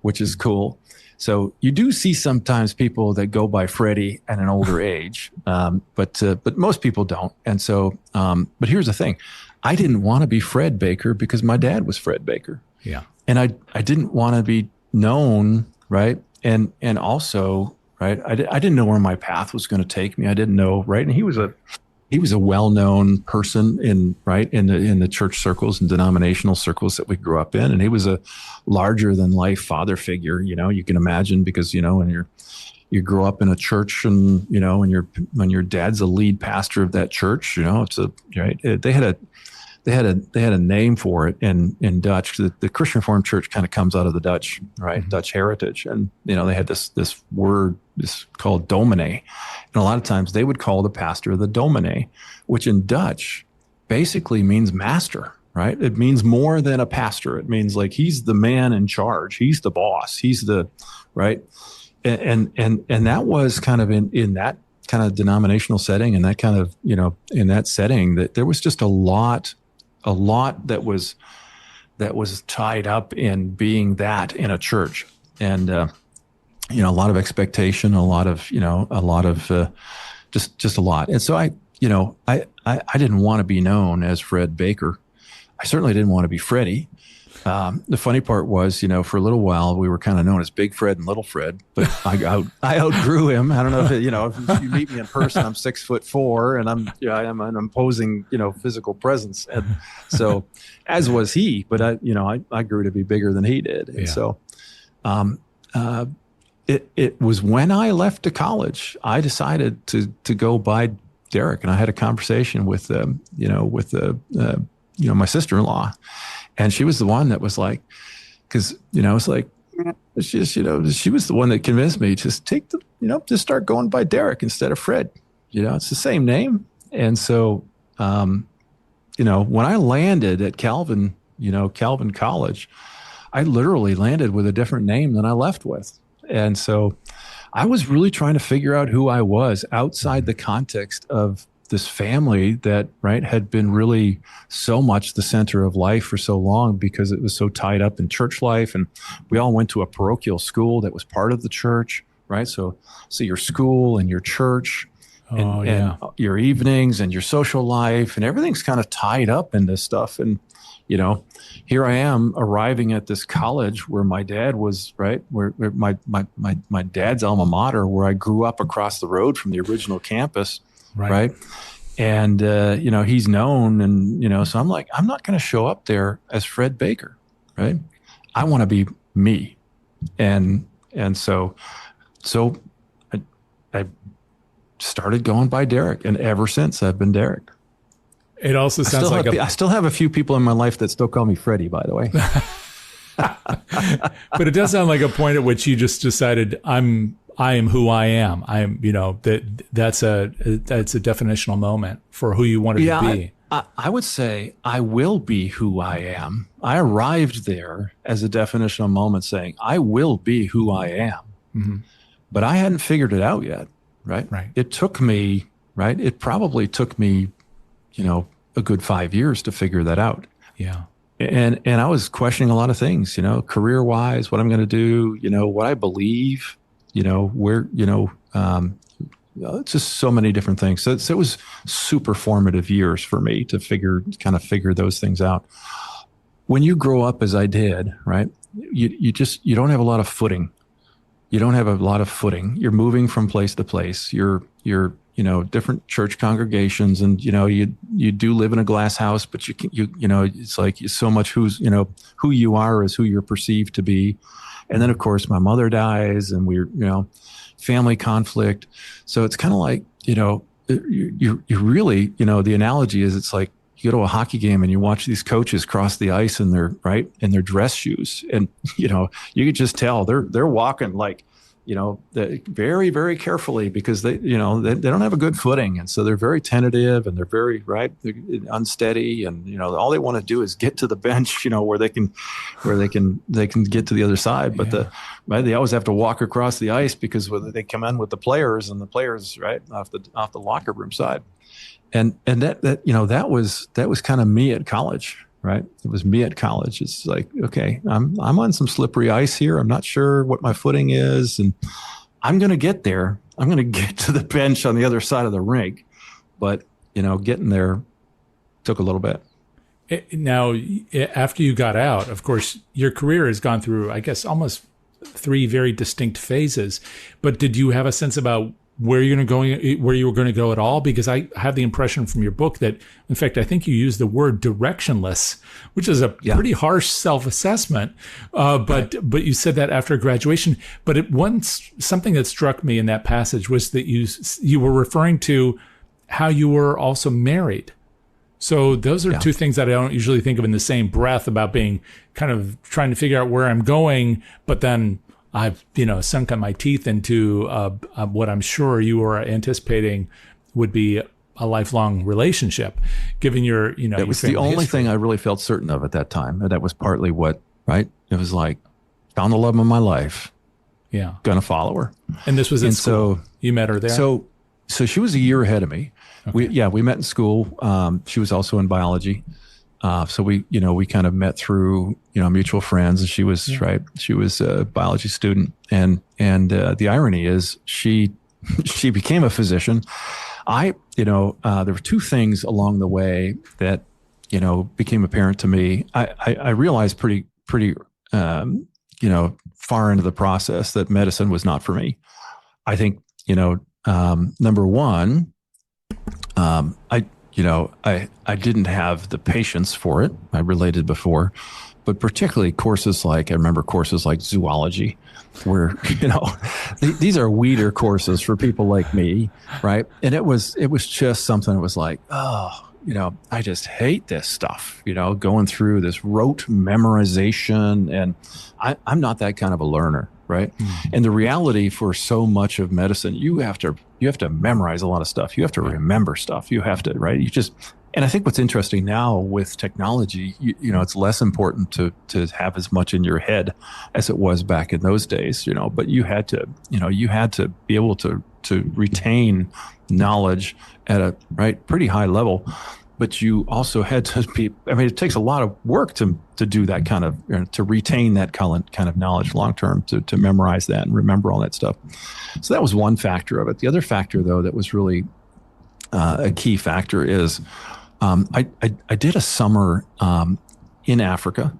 Which is cool. So you do see sometimes people that go by Freddie at an older age, but most people don't. And so, but here's the thing. I didn't want to be Fred Bakker because my dad was Fred Bakker. Yeah. And I didn't want to be known, right? And also, right, I didn't know where my path was going to take me. I didn't know, right? And he was a well-known person in the church circles and denominational circles that we grew up in. And he was a larger than life father figure, you can imagine, because, when you grow up in a church and, when your dad's a lead pastor of that church, they had a name for it in Dutch. The Christian Reformed Church kind of comes out of the Dutch, right? Mm-hmm. Dutch heritage. And, they had this word, called dominee. And a lot of times they would call the pastor the dominee, which in Dutch basically means master, right? It means more than a pastor. It means like he's the man in charge. He's the boss. He's the, right? And that was kind of in that kind of denominational setting, and that kind of, in that setting, that there was just a lot that was tied up in being that in a church. And, a lot of expectation, a lot of just a lot. And so I didn't want to be known as Fred Bakker. I certainly didn't want to be Freddie. The funny part was, for a little while we were kind of known as Big Fred and Little Fred, but I outgrew him. I don't know if you meet me in person, I'm 6'4", and I'm an imposing, physical presence. And so as was he, but I grew to be bigger than he did. And so, it was when I left to college, I decided to go by Derric, and I had a conversation with my sister-in-law, and she was the one that was like, because it's like, it's just, she was the one that convinced me, just just start going by Derric instead of Fred. It's the same name. And so, when I landed at Calvin College, I literally landed with a different name than I left with. And so I was really trying to figure out who I was outside the context of this family that, had been really so much the center of life for so long, because it was so tied up in church life. And we all went to a parochial school that was part of the church, right? So your school and your church and your evenings and your social life and everything's kind of tied up in this stuff. And, here I am arriving at this college where my dad was, where my dad's alma mater, where I grew up across the road from the original campus. Right. And, he's known. And, so I'm like, I'm not going to show up there as Fred Bakker. Right. I want to be me. And so I started going by Derric. And ever since I've been Derric.
It also sounds
I still have a few people in my life that still call me Freddie, by the way.
But it does sound like a point at which you just decided I am who I am. That's a definitional moment for who you wanted to be.
I would say I will be who I am. I arrived there as a definitional moment saying, I will be who I am. Mm-hmm. But I hadn't figured it out yet, right? It took me, it probably took me, a good 5 years to figure that out.
Yeah.
And I was questioning a lot of things, career wise, what I'm going to do, what I believe, where, it's just so many different things. So it was super formative years for me to figure those things out. When you grow up as I did, right, you don't have a lot of footing. You don't have a lot of footing. You're moving from place to place. You're different church congregations, and you do live in a glass house, but it's like so much who you are is who you're perceived to be. And then of course my mother dies, and we're family conflict. So it's kind of like you really the analogy is it's like you go to a hockey game and you watch these coaches cross the ice in their dress shoes, and you could just tell they're walking like very, very carefully, because they don't have a good footing. And so they're very tentative, and they're very, they're unsteady. And, all they want to do is get to the bench, where they can get to the other side. But they always have to walk across the ice, because they come in with the players, and the players, off the locker room side. And that was kind of me at college. Right. It was me at college. It's like, okay, I'm on some slippery ice here. I'm not sure what my footing is, and I'm going to get there. I'm going to get to the bench on the other side of the rink. But, getting there took a little bit.
Now, after you got out, of course, your career has gone through, I guess, almost 3 very distinct phases. But did you have a sense about where you were going to go at all? Because I have the impression from your book that, in fact, I think you used the word directionless, which is a pretty harsh self-assessment. But you said that after graduation. But something that struck me in that passage was that you were referring to how you were also married. So those are 2 things that I don't usually think of in the same breath, about being kind of trying to figure out where I'm going, but then I've, sunk my teeth into what I'm sure you were anticipating would be a lifelong relationship, given your,
it was the only thing I really felt certain of at that time. And that was partly what, it was like, found the love of my life.
Yeah.
Gonna follow her.
And this was in school. So you met her there?
So she was a year ahead of me. Okay. We met in school. She was also in biology. So we kind of met through, mutual friends, and she was, she was a biology student. And the irony is she became a physician. There were 2 things along the way that, became apparent to me. I realized pretty, far into the process that medicine was not for me. I think, number one, I didn't have the patience for it. I related before, but particularly courses like, I remember courses like zoology, where, these are weeder courses for people like me, right? And it was just something that was like, oh, I just hate this stuff, going through this rote memorization. And I'm not that kind of a learner, right? And the reality for so much of medicine, you have to memorize a lot of stuff. You have to remember stuff. You have to, right? And I think what's interesting now with technology, it's less important to have as much in your head as it was back in those days, but you had to be able to retain knowledge at a pretty high level. But you also had to be, it takes a lot of work to do that kind of, to retain that kind of knowledge long-term, to memorize that and remember all that stuff. So that was one factor of it. The other factor, though, that was really a key factor is I did a summer in Africa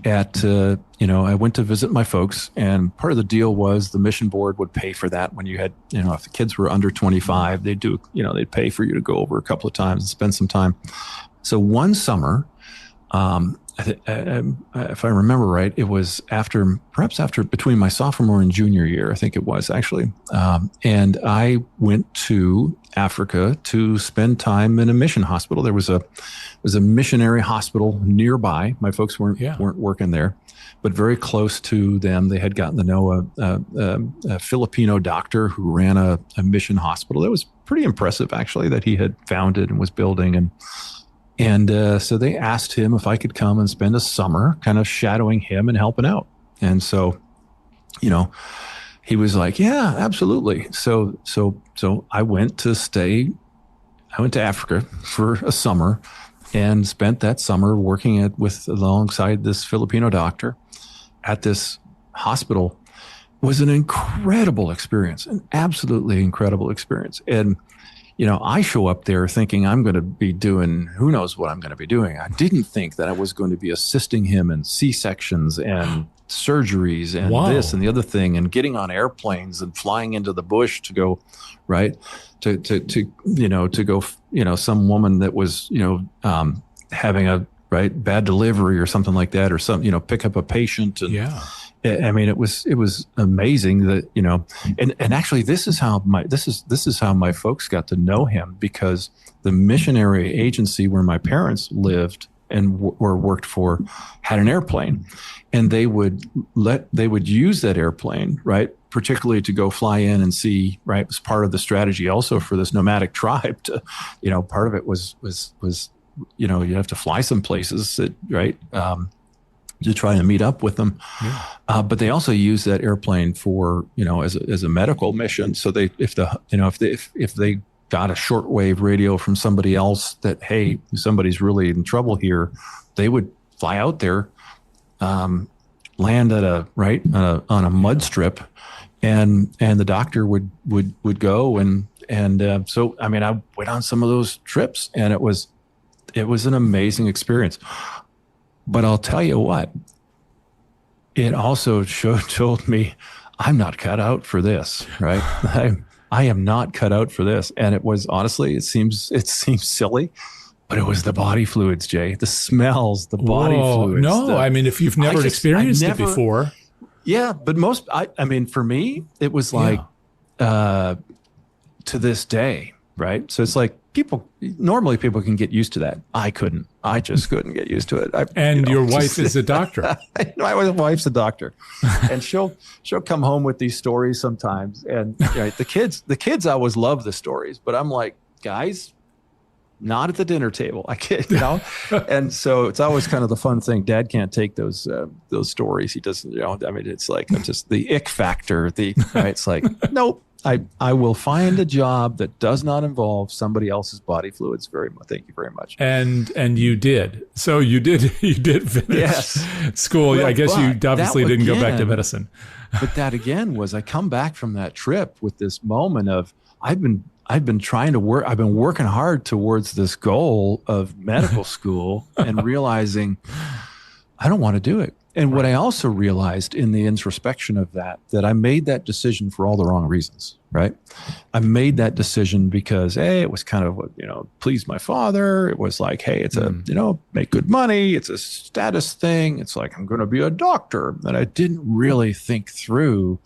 I went to visit my folks, and part of the deal was the mission board would pay for that when you had, if the kids were under 25, they'd pay for you to go over a couple of times and spend some time. So one summer, if I remember right, it was perhaps after between my sophomore and junior year, I think it was actually. And I went to Africa to spend time in a mission hospital. There was a missionary hospital nearby. My folks weren't working there, but very close to them. They had gotten to know a Filipino doctor who ran a mission hospital. That was pretty impressive, actually, that he had founded and was building. And so they asked him if I could come and spend a summer kind of shadowing him and helping out. And so, he was like, yeah, absolutely. So I went to Africa for a summer and spent that summer working alongside this Filipino doctor at this hospital. It was an incredible experience, an absolutely incredible experience. And I show up there thinking I'm going to be doing, who knows what I'm going to be doing. I didn't think that I was going to be assisting him in C-sections and surgeries and this and the other thing, and getting on airplanes and flying into the bush to go, to go, some woman that was, having a bad delivery or something like that, or some, pick up a patient. And, it was amazing that, and actually this is how my folks got to know him, because the missionary agency where my parents lived and worked for had an airplane, and they would use that airplane, particularly to go fly in and see, it was part of the strategy also for this nomadic tribe to, part of it was, you have to fly some places that, to try to meet up with them. Yeah. But they also use that airplane for, as a medical mission. So if they got a shortwave radio from somebody else that, hey, somebody's really in trouble here, they would fly out there, land at on a mud strip, and the doctor would go and so I went on some of those trips, and it was an amazing experience. But I'll tell you what, it also told me I'm not cut out for this, right? I am not cut out for this. And it was, honestly, it seems silly, but it was the body fluids, Jay, the smells, the body fluids.
No, if you've never experienced it before.
Yeah. But for me, it was like, to this day, right? So it's like normally people can get used to that. I just couldn't get used to it.
Your wife is a doctor.
My wife's a doctor, and she'll come home with these stories sometimes. And the kids always love the stories, but I'm like, guys, not at the dinner table. I can't, And so it's always kind of the fun thing. Dad can't take those stories. He doesn't, it's like just the ick factor. It's like, nope. I will find a job that does not involve somebody else's body fluids. Very much. Thank you very much.
And you did. So you did finish school. Well, I guess you obviously didn't go back to medicine.
But that again was, I come back from that trip with this moment of I've been trying to work. I've been working hard towards this goal of medical school and realizing I don't want to do it. And what I also realized in the introspection of that I made that decision for all the wrong reasons, right? I made that decision because, hey, it was kind of, please my father. It was like, hey, it's make good money. It's a status thing. It's like, I'm going to be a doctor. And I didn't really think through,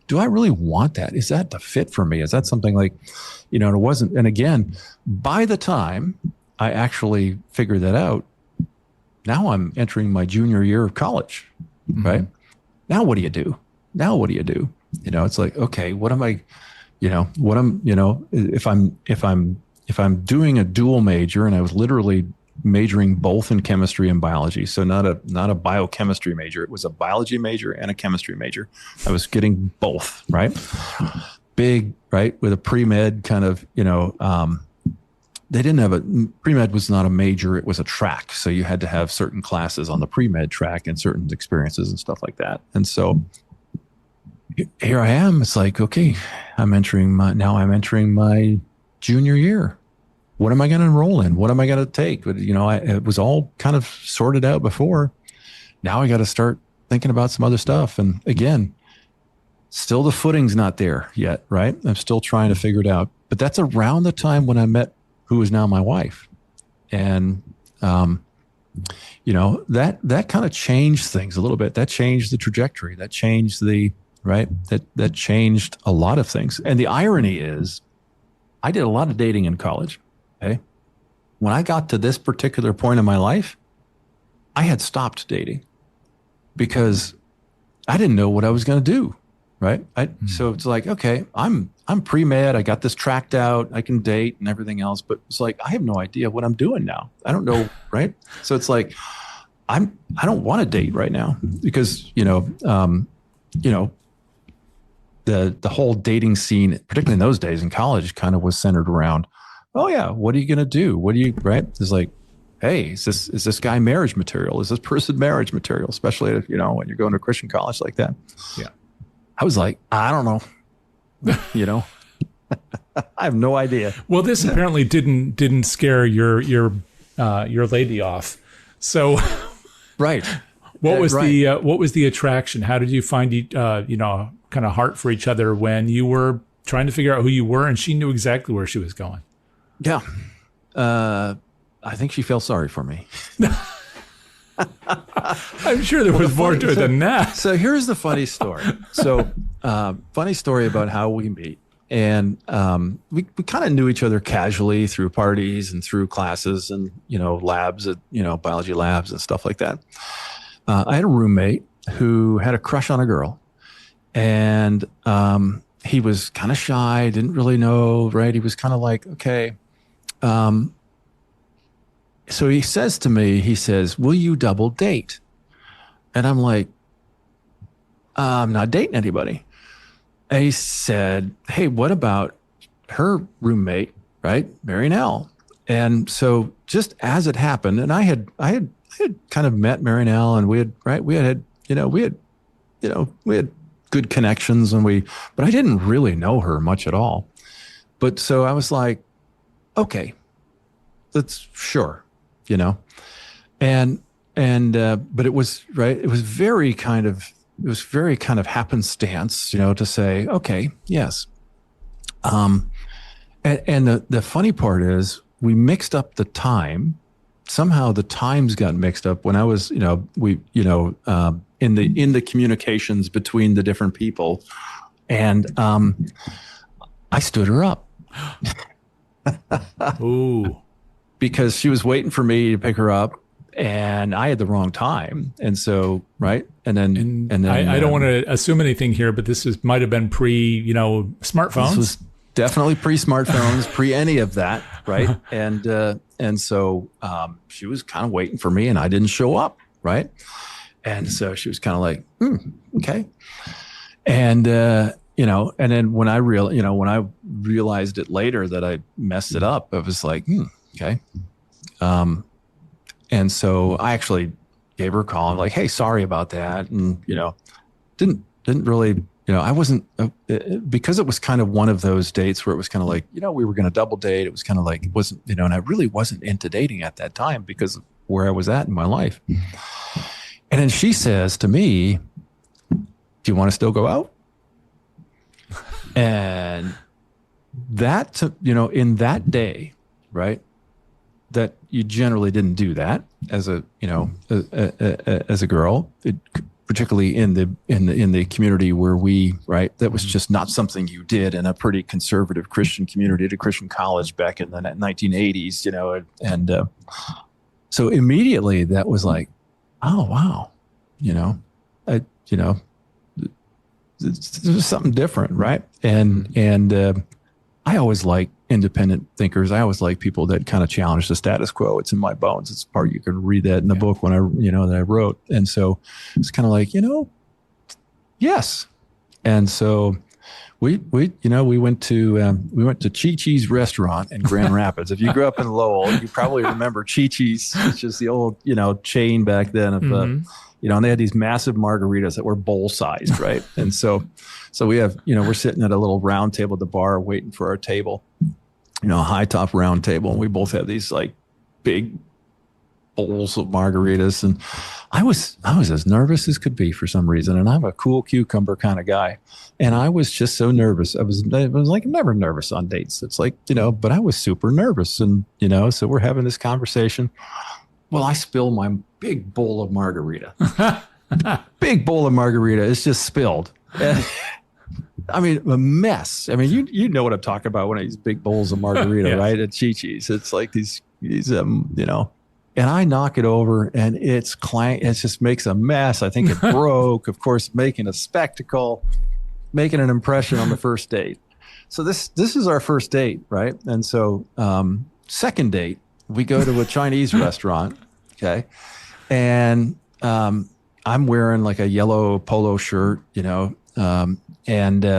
do I really want that? Is that the fit for me? Is that something like, it wasn't. And again, by the time I actually figured that out, now I'm entering my junior year of college, right? Now, what do you do? It's like, okay, what am I, if I'm doing a dual major, and I was literally majoring both in chemistry and biology. So not a biochemistry major. It was a biology major and a chemistry major. I was getting both, right? Big, right? With a pre-med kind of, they didn't have pre-med was not a major, it was a track. So you had to have certain classes on the pre-med track and certain experiences and stuff like that. And so here I am, it's like, okay, I'm entering my junior year. What am I going to enroll in? What am I going to take? But, it was all kind of sorted out before. Now I got to start thinking about some other stuff. And again, still the footing's not there yet, right? I'm still trying to figure it out. But that's around the time when I met who is now my wife. And, that kind of changed things a little bit. That changed the trajectory. That changed that changed a lot of things. And the irony is I did a lot of dating in college. Okay. When I got to this particular point in my life, I had stopped dating because I didn't know what I was going to do. Right. So it's like, okay, I'm pre-med. I got this tracked out. I can date and everything else, but it's like, I have no idea what I'm doing now. I don't know. Right. So it's like, I don't want to date right now because, the whole dating scene, particularly in those days in college, kind of was centered around, oh yeah, what are you going to do? Right. It's like, hey, is this guy marriage material? Is this person marriage material? Especially, when you're going to Christian college like that.
Yeah.
I was like, I don't know, I have no idea.
Well, this apparently didn't scare your lady off. So,
right.
What was the attraction? How did you find kind of heart for each other when you were trying to figure out who you were and she knew exactly where she was going?
Yeah, I think she felt sorry for me.
I'm sure there was more to it than that.
So here's the funny story. Funny story about how we meet. And we kind of knew each other casually through parties and through classes and, labs, biology labs and stuff like that. I had a roommate who had a crush on a girl. And he was kind of shy, didn't really know, right? He was kind of like, okay. So he says to me, will you double date? And I'm like, I'm not dating anybody. And he said, hey, what about her roommate, right? Marinelle. And so just as it happened, and I had kind of met Marinelle and we had good connections but I didn't really know her much at all. But so I was like, okay, that's sure. But it was right. It was very kind of happenstance, to say, okay, yes. And the funny part is we mixed up the time. Somehow the times got mixed up when I was, in the communications between the different people. And, I stood her up.
Ooh.
Because she was waiting for me to pick her up and I had the wrong time. And so, right. And then
I don't want to assume anything here, but this might have been smartphones.
This was definitely pre-smartphones, pre any of that. Right. And so, she was kind of waiting for me and I didn't show up. Right. And so she was kind of like, okay. And, and then when I realized it later that I messed it up, I was like, okay. And so I actually gave her a call. I'm like, hey, sorry about that. And, didn't really, I wasn't, because it was kind of one of those dates where it was kind of like, we were going to double date. It was kind of like, it wasn't, and I really wasn't into dating at that time because of where I was at in my life. And then she says to me, do you want to still go out? And that, in that day, right, that you generally didn't do that as a, as a girl, particularly in the community where we, right, that was just not something you did in a pretty conservative Christian community at a Christian college back in the 1980s, and so immediately that was like, oh, wow, this is something different, right? And I always like independent thinkers. I always like people that kind of challenge the status quo. It's in my bones. It's part, you can read that in the book when that I wrote. And so it's kind of like, yes. And so we went to Chi Chi's restaurant in Grand Rapids. If you grew up in Lowell, you probably remember Chi Chi's, which is the old, chain back then of, and they had these massive margaritas that were bowl sized, right? And so we have, we're sitting at a little round table at the bar waiting for our table, a high top round table. And we both have these like big bowls of margaritas. And I was as nervous as could be for some reason. And I'm a cool cucumber kind of guy. And I was just so nervous. I was like never nervous on dates. It's like, but I was super nervous. And, so we're having this conversation. Well, I spill my big bowl of margarita. Big bowl of margarita is just spilled. I mean, a mess. I mean, you know what I'm talking about when I use big bowls of margarita, yes. Right? At Chi Chi's. It's like these, and I knock it over and it's clank. It just makes a mess. I think it broke, of course, making a spectacle, making an impression on the first date. So this is our first date, right? And so second date, we go to a Chinese restaurant, okay? And I'm wearing like a yellow polo shirt, and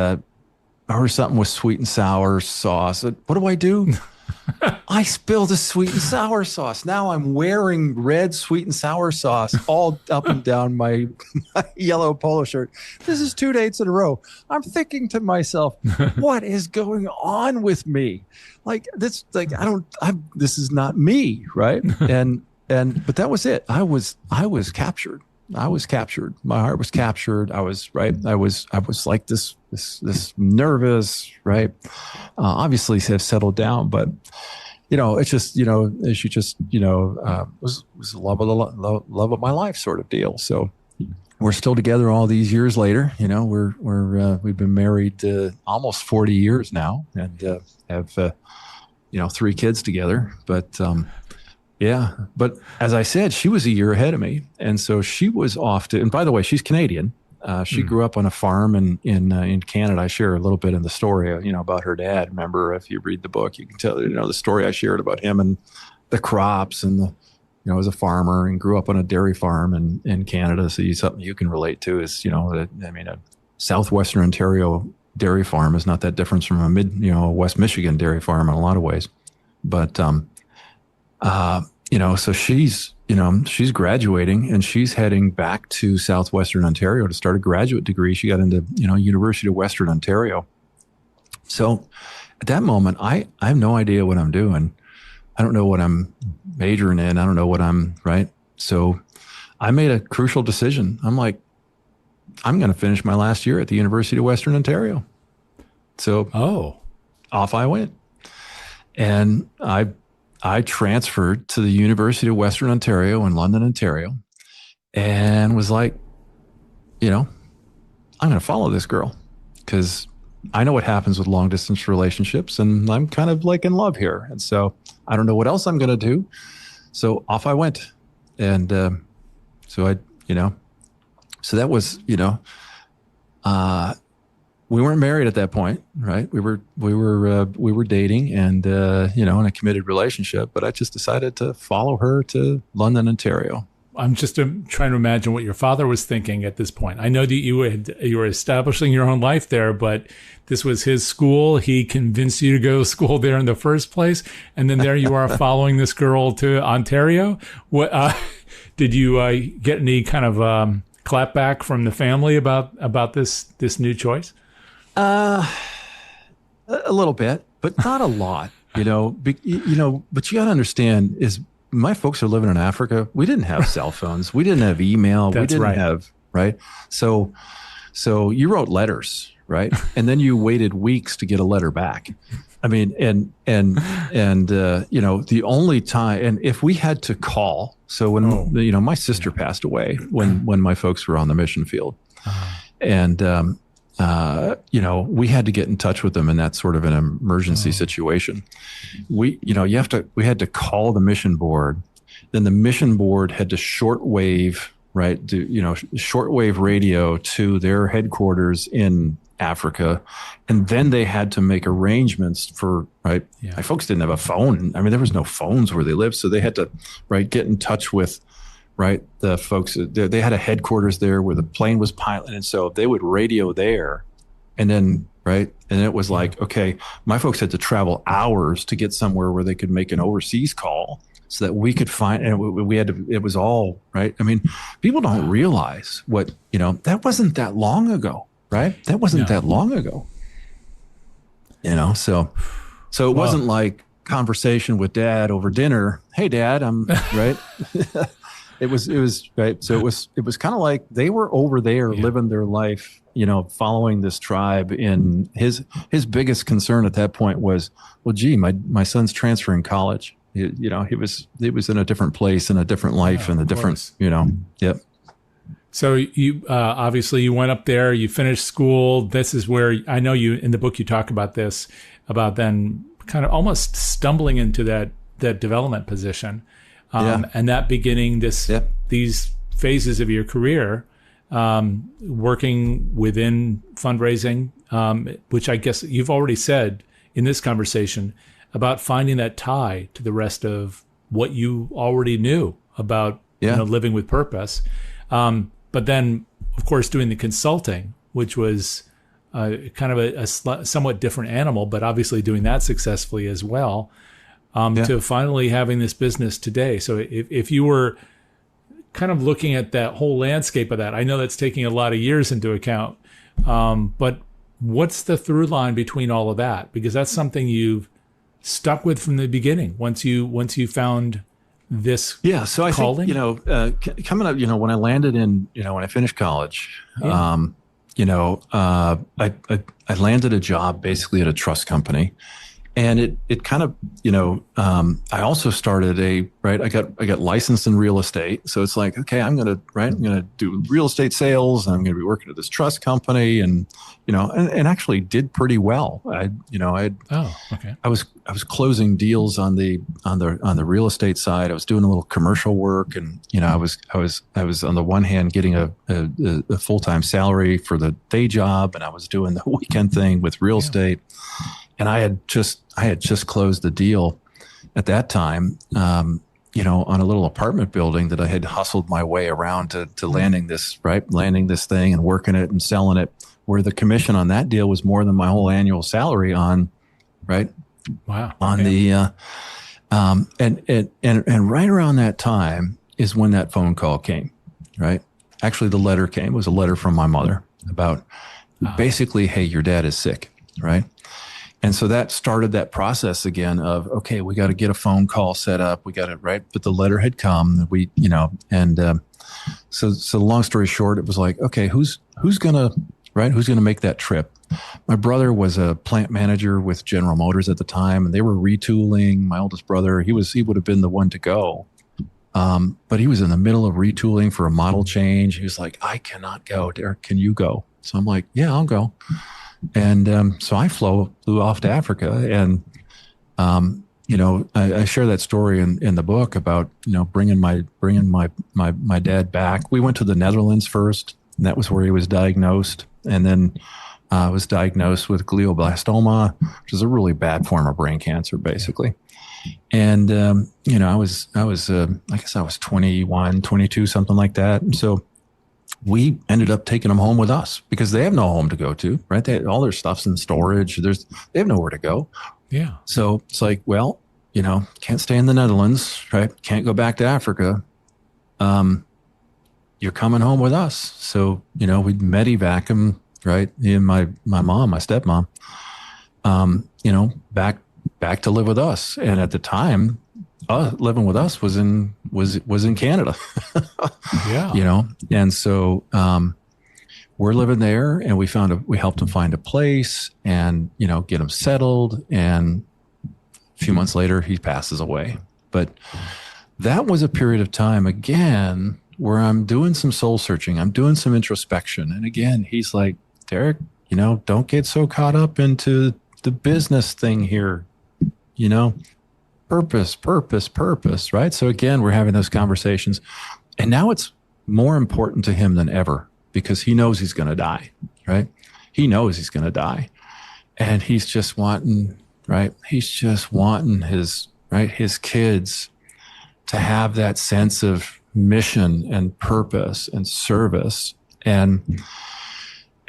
or something with sweet and sour sauce. What do? I spilled the sweet and sour sauce. Now I'm wearing red sweet and sour sauce all up and down my yellow polo shirt. This is 2 dates in a row. I'm thinking to myself, what is going on with me? Like this, this is not me, right? But that was it. I was captured. I was captured. My heart was captured. I was like this nervous, right? Obviously have settled down, but it's just, as you just, was the love of my life sort of deal. So we're still together all these years later. We've been married almost 40 years now, and have 3 kids together. But yeah, but as I said, she was a year ahead of me, and so she was off to. And by the way, she's Canadian. She grew up on a farm in Canada. I share a little bit in the story, about her dad. Remember, if you read the book, you can tell, the story I shared about him and the crops and as a farmer, and grew up on a dairy farm in Canada. So something you can relate to is, a southwestern Ontario dairy farm is not that different from a West Michigan dairy farm in a lot of ways. But, so she's graduating and she's heading back to Southwestern Ontario to start a graduate degree. She got into, University of Western Ontario. So at that moment, I have no idea what I'm doing. I don't know what I'm majoring in. I don't know what I'm, right? So I made a crucial decision. I'm like, I'm going to finish my last year at the University of Western Ontario. So off I went. And I transferred to the University of Western Ontario in London, Ontario, and was like, I'm going to follow this girl because I know what happens with long distance relationships, and I'm kind of like in love here. And so I don't know what else I'm going to do. So off I went. And so that was, we weren't married at that point, right? We were dating and, in a committed relationship, but I just decided to follow her to London, Ontario.
I'm just trying to imagine what your father was thinking at this point. I know that you were establishing your own life there, but this was his school. He convinced you to go to school there in the first place. And then there you are following this girl to Ontario. What, did you, get any kind of, clapback from the family about this new choice?
A little bit, but not a lot, but you got to understand is my folks are living in Africa. We didn't have cell phones. We didn't have email. We didn't have, right? So you wrote letters, right? And then you waited weeks to get a letter back. I mean, and the only time, and if we had to call, so when, my sister passed away when my folks were on the mission field, and, we had to get in touch with them in that sort of an emergency situation. We had to call the mission board. Then the mission board had to shortwave, right? Shortwave radio to their headquarters in Africa. And then they had to make arrangements for, right? Yeah. My folks didn't have a phone. I mean, there was no phones where they lived. So they had to, right, get in touch with, right, the folks. They had a headquarters there where the plane was piloted. And so they would radio there. And then, right. And it was like, okay, my folks had to travel hours to get somewhere where they could make an overseas call so that we could find, and we had to, it was all, right. I mean, people don't realize what, that wasn't that long ago. Right? That wasn't that long ago. So it wasn't like conversation with dad over dinner. Hey dad, I'm right. It was right. So it was kind of like they were over there living their life, following this tribe. And his biggest concern at that point was, well, gee, my son's transferring college. He was in a different place and a different life and a different, yep.
So you obviously you went up there, you finished school. This is where I know you in the book you talk about this, about then kind of almost stumbling into that development position, and that beginning these phases of your career, working within fundraising, which I guess you've already said in this conversation about finding that tie to the rest of what you already knew about living with purpose. But then, of course, doing the consulting, which was kind of a somewhat different animal, but obviously doing that successfully as well, to finally having this business today. So if you were kind of looking at that whole landscape of that, I know that's taking a lot of years into account, but what's the through line between all of that? Because that's something you've stuck with from the beginning once you found this
so I
calling?
Think coming up, when I landed in, when I finished college, I landed a job basically at a trust company, and it kind of, I also started I got licensed in real estate. So it's like, okay, I'm going to do real estate sales, and I'm going to be working at this trust company, and, and actually did pretty well. I was closing deals on the real estate side. I was doing a little commercial work, and, I was on the one hand getting a full-time salary for the day job, and I was doing the weekend thing with real estate. And I had just closed the deal at that time, on a little apartment building that I had hustled my way around to landing this thing and working it and selling it, where the commission on that deal was more than my whole annual salary on, right?
Wow.
On the, and right around that time is when that phone call came, right? Actually, the letter came. It was a letter from my mother about basically, hey, your dad is sick, right? And so that started that process again of, okay, we got to get a phone call set up. We got it right. But the letter had come. So long story short, it was like, okay, who's going to make that trip? My brother was a plant manager with General Motors at the time, and they were retooling. My oldest brother, he would have been the one to go. But he was in the middle of retooling for a model change. He was like, I cannot go. Derric, can you go? So I'm like, yeah, I'll go. And so I flew off to Africa, and I share that story in the book about bringing my dad back. We went to the Netherlands first, and that was where he was diagnosed, and then was diagnosed with glioblastoma, which is a really bad form of brain cancer, basically. And I guess I was 21, 22, something like that, and so we ended up taking them home with us because they have no home to go to, right? All their stuff's in storage. They have nowhere to go. Yeah. So it's like, well, can't stay in the Netherlands, right? Can't go back to Africa. You're coming home with us. So, we medevac them, right? Me and my mom, my stepmom, back to live with us. And at the time, living with us was in Canada.
Yeah.
And so we're living there, and we helped him find a place and get him settled. And a few months later, he passes away. But that was a period of time again where I'm doing some soul searching. I'm doing some introspection. And again, he's like, Derric, don't get so caught up into the business thing here, purpose, right? So again, we're having those conversations, and now it's more important to him than ever because he knows he's going to die, right? He knows he's going to die, and he's just wanting, right? He's just wanting his kids to have that sense of mission and purpose and service. And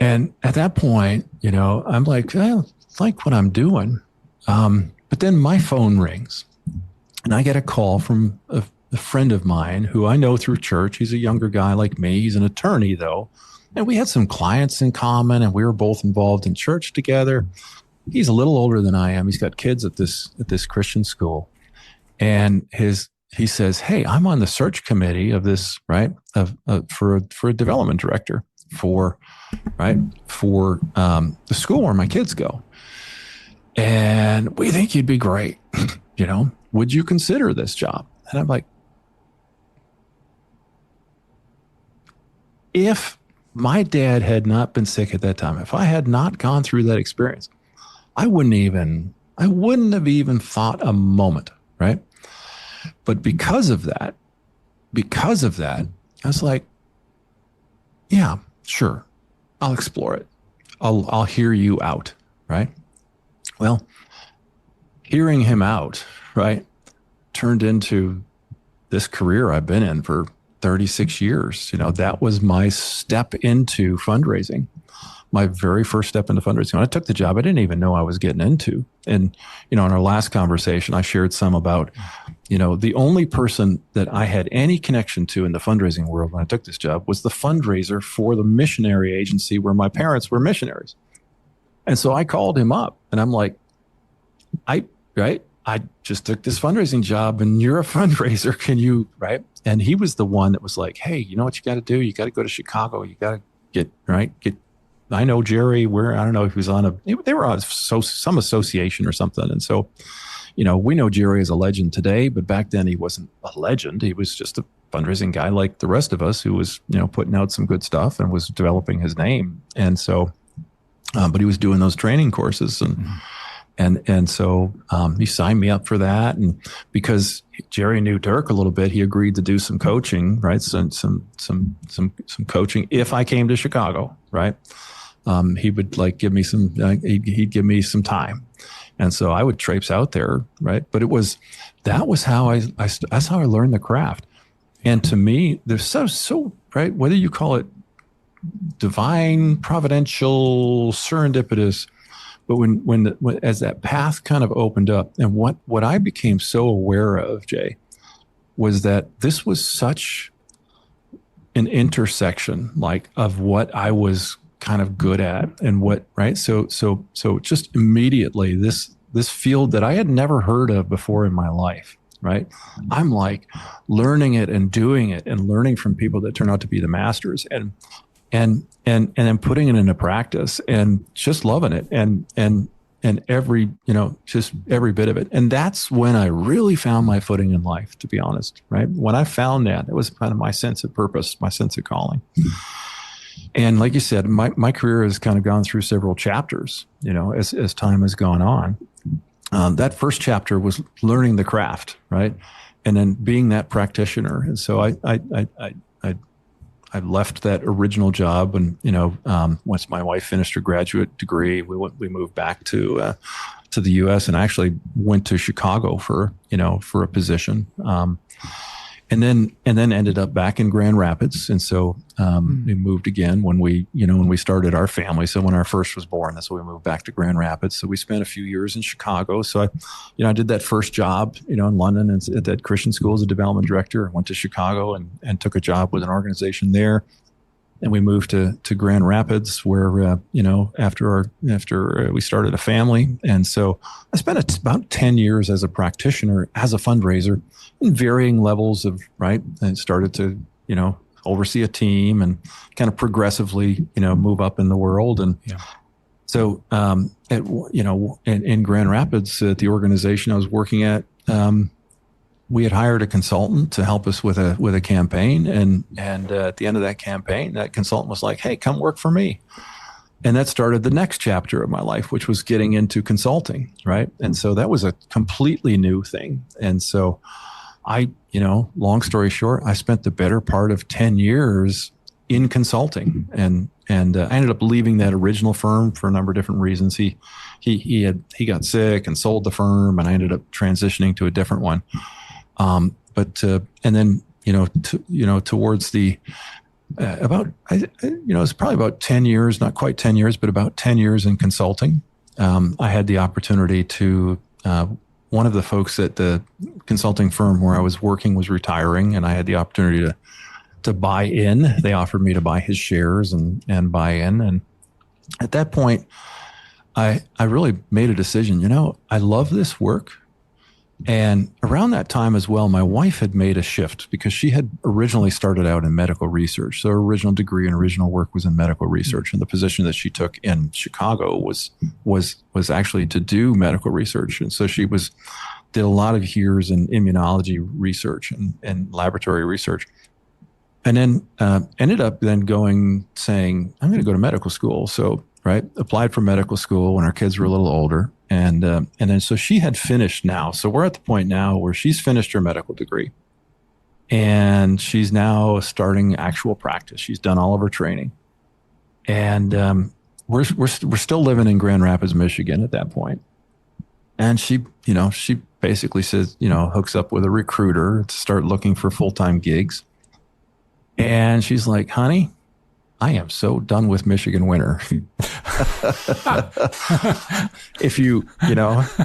at that point, I'm like, I like what I'm doing. But then my phone rings, and I get a call from a friend of mine who I know through church. He's a younger guy like me. He's an attorney though. And we had some clients in common, and we were both involved in church together. He's a little older than I am. He's got kids at this Christian school. And he says, hey, I'm on the search committee of this, right? For a development director for the school where my kids go. And we think you'd be great. Would you consider this job? And I'm like, if my dad had not been sick at that time, if I had not gone through that experience, I wouldn't have even thought a moment, right? But because of that, I was like, yeah, sure, I'll explore it. I'll hear you out, right? Well, hearing him out, right, turned into this career I've been in for 36 years. That was my step into fundraising, my very first step into fundraising. When I took the job, I didn't even know I was getting into. And, in our last conversation, I shared some about, the only person that I had any connection to in the fundraising world when I took this job was the fundraiser for the missionary agency where my parents were missionaries. And so I called him up, and I'm like, I just took this fundraising job, and you're a fundraiser. Can you, right? And he was the one that was like, hey, you know what you got to do? You got to go to Chicago. You got to get, I know Jerry, I don't know if he was they were on some association or something. And so, we know Jerry is a legend today, but back then he wasn't a legend. He was just a fundraising guy like the rest of us who was, putting out some good stuff and was developing his name. And so, but he was doing those training courses, and so he signed me up for that. And because Jerry knew Derric a little bit, he agreed to do some coaching, right? Some coaching if I came to Chicago, right? He would give me he'd give me some time, and so I would traipse out there, right? But that was how that's how I learned the craft. And to me, there's so right, whether you call it divine, providential, serendipitous, but when as that path kind of opened up, and what I became so aware of, Jay, was that this was such an intersection, of what I was kind of good at and what, right? So just immediately this field that I had never heard of before in my life, right? I'm learning it and doing it and learning from people that turn out to be the masters, and then putting it into practice and just loving it and every, just every bit of it. And that's when I really found my footing in life, to be honest, right? When I found that, it was kind of my sense of purpose, my sense of calling. And like you said, my career has kind of gone through several chapters, as time has gone on. That first chapter was learning the craft, right? And then being that practitioner. And so I left that original job, and once my wife finished her graduate degree, we moved back to the U.S. and actually went to Chicago for a position, and then ended up back in Grand Rapids. And so we moved again when we started our family. So when our first was born, that's when we moved back to Grand Rapids. So we spent a few years in Chicago. So I did that first job, in London and at that Christian school as a development director. I went to Chicago and took a job with an organization there. we moved to Grand Rapids, where after we started a family. And so I spent about 10 years as a practitioner, as a fundraiser, in varying levels of and started to oversee a team and kind of progressively move up in the world. And so in Grand Rapids, at the organization I was working at, we had hired a consultant to help us with a campaign, and at the end of that campaign, that consultant was like, "Hey, come work for me," and that started the next chapter of my life, which was getting into consulting, right? And so that was a completely new thing. And so long story short, I spent the better part of 10 years in consulting, and I ended up leaving that original firm for a number of different reasons. He got sick and sold the firm, and I ended up transitioning to a different one. Towards the it's probably about 10 years, not quite 10 years, but about 10 years in consulting. I had the opportunity to, one of the folks at the consulting firm where I was working was retiring, and I had the opportunity to buy in. They offered me to buy his shares and buy in. And at that point, I really made a decision, I love this work. And around that time as well, my wife had made a shift because she had originally started out in medical research. So her original degree and original work was in medical research. And the position that she took in Chicago was actually to do medical research. And so she did a lot of years in immunology research and laboratory research. And then ended up then saying, I'm going to go to medical school. So, applied for medical school when our kids were a little older. And then so she had finished now. So we're at the point now where she's finished her medical degree, and she's now starting actual practice. She's done all of her training, and we're still living in Grand Rapids, Michigan at that point. And she basically says, hooks up with a recruiter to start looking for full-time gigs. And she's like, "Honey, I am so done with Michigan winter. If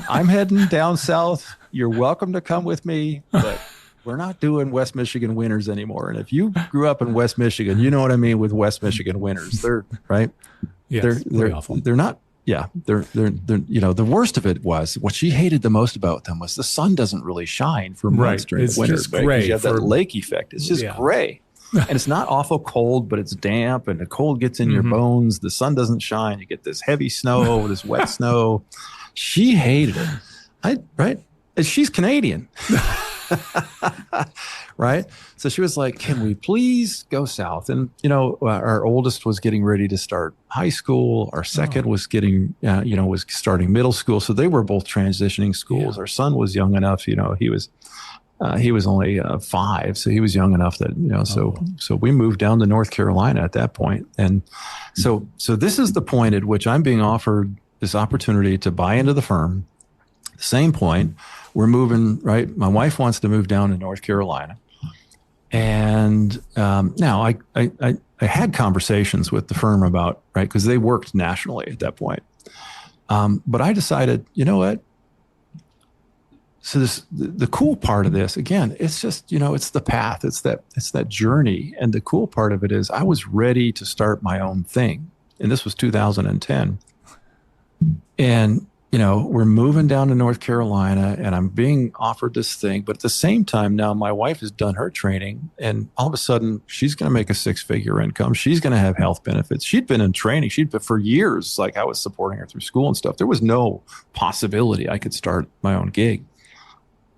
I'm heading down south, you're welcome to come with me, but we're not doing West Michigan winters anymore. And if you grew up in West Michigan, you know what I mean with West Michigan winters. They're right.
Yes,
they're
awful.
They're not. Yeah. They're the worst of it was what she hated the most about them was the sun doesn't really shine for months during the winter.
It's just gray.
You have that lake effect. It's just gray. And it's not awful cold, but it's damp, and the cold gets in your bones. The sun doesn't shine. You get this heavy snow, this wet snow. She hated it. Right? And she's Canadian. Right? So she was like, "Can we please go south?" And, our oldest was getting ready to start high school. Our second was getting, was starting middle school. So they were both transitioning schools. Yeah. Our son was young enough, he was only 5, so he was young enough that So we moved down to North Carolina at that point, and so this is the point at which I'm being offered this opportunity to buy into the firm. The same point, we're moving. Right, my wife wants to move down to North Carolina, and now I had conversations with the firm about because they worked nationally at that point, but I decided, you know what. So the cool part of this, again, it's just, it's the path, it's that journey. And the cool part of it is I was ready to start my own thing. And this was 2010. And, we're moving down to North Carolina, and I'm being offered this thing. But at the same time, now my wife has done her training, and all of a sudden she's going to make a 6-figure income. She's going to have health benefits. She'd been in training. For years, I was supporting her through school and stuff. There was no possibility I could start my own gig.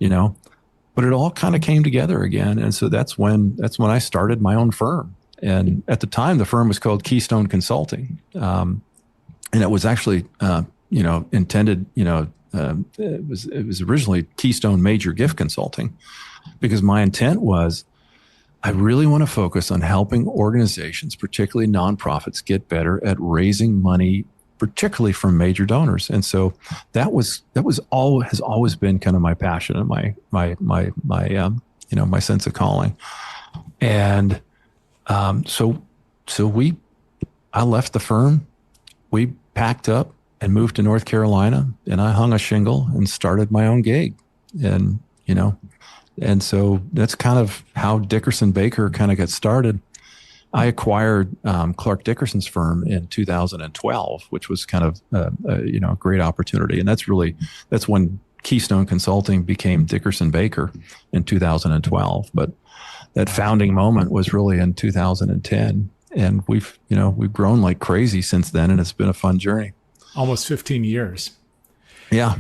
But it all kind of came together again. And so that's when I started my own firm. And at the time, the firm was called Keystone Consulting. And it was actually, intended, it was originally Keystone Major Gift Consulting, because my intent was, I really want to focus on helping organizations, particularly nonprofits, get better at raising money, particularly from major donors. And so that has always been kind of my passion and my sense of calling. And so I left the firm, we packed up and moved to North Carolina, and I hung a shingle and started my own gig. And so that's kind of how DickersonBakker kind of got started. I acquired Clark Dickerson's firm in 2012, which was kind of a great opportunity, and that's when Keystone Consulting became DickersonBakker in 2012. But that founding moment was really in 2010, and we've grown like crazy since then, and it's been a fun journey.
Almost 15 years.
Yeah,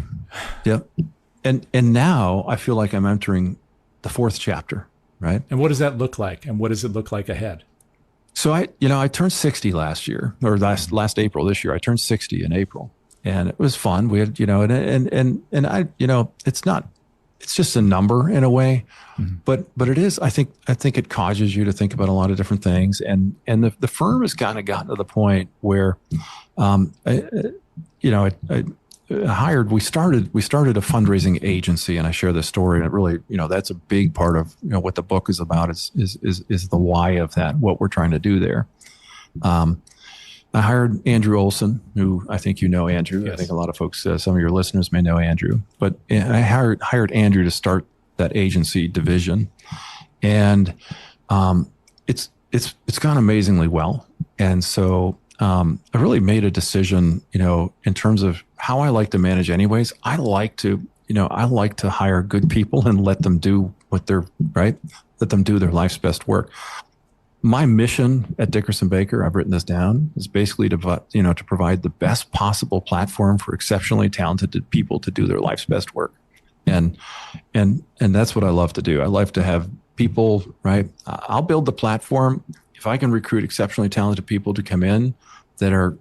yep. And now I feel like I'm entering the fourth chapter, right?
And what does that look like? And what does it look like ahead?
So I turned 60 last year, or last April this year. I turned 60 in April, and it was fun. We had, and I, it's just a number in a way, but it is. I think it causes you to think about a lot of different things, and the firm has kind of gotten to the point where, we started a fundraising agency, and I share this story, and it really, that's a big part of what the book is about is the why of that, what we're trying to do there. I hired Andrew Olson, who I think Andrew. Yes. I think a lot of folks, some of your listeners may know Andrew, but I hired Andrew to start that agency division, and it's gone amazingly well. And so I really made a decision, in terms of how I like to manage anyways. I like to hire good people and let them do what they're right. Let them do their life's best work. My mission at Dickerson-Bakker, I've written this down, is basically to provide the best possible platform for exceptionally talented people to do their life's best work. And that's what I love to do. I love to have people, right? I'll build the platform. If I can recruit exceptionally talented people to come in that are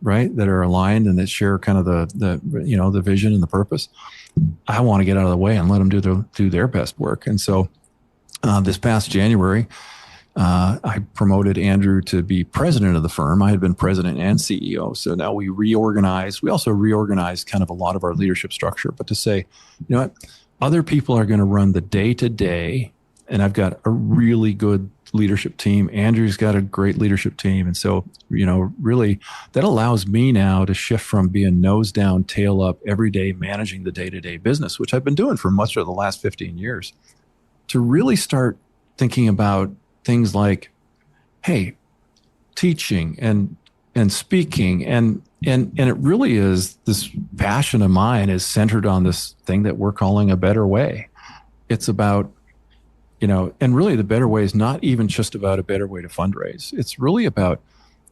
aligned and that share kind of the vision and the purpose, I want to get out of the way and let them do their best work. And so this past January, I promoted Andrew to be president of the firm. I had been president and CEO. So now we reorganized. We also reorganized kind of a lot of our leadership structure, but to say, what, other people are going to run the day-to-day, and I've got a really good leadership team. Andrew's got a great leadership team. And so, really that allows me now to shift from being nose down, tail up every day, managing the day-to-day business, which I've been doing for much of the last 15 years, to really start thinking about things like, hey, teaching and speaking and it really is, this passion of mine is centered on this thing that we're calling a better way. It's about, and really the better way is not even just about a better way to fundraise. It's really about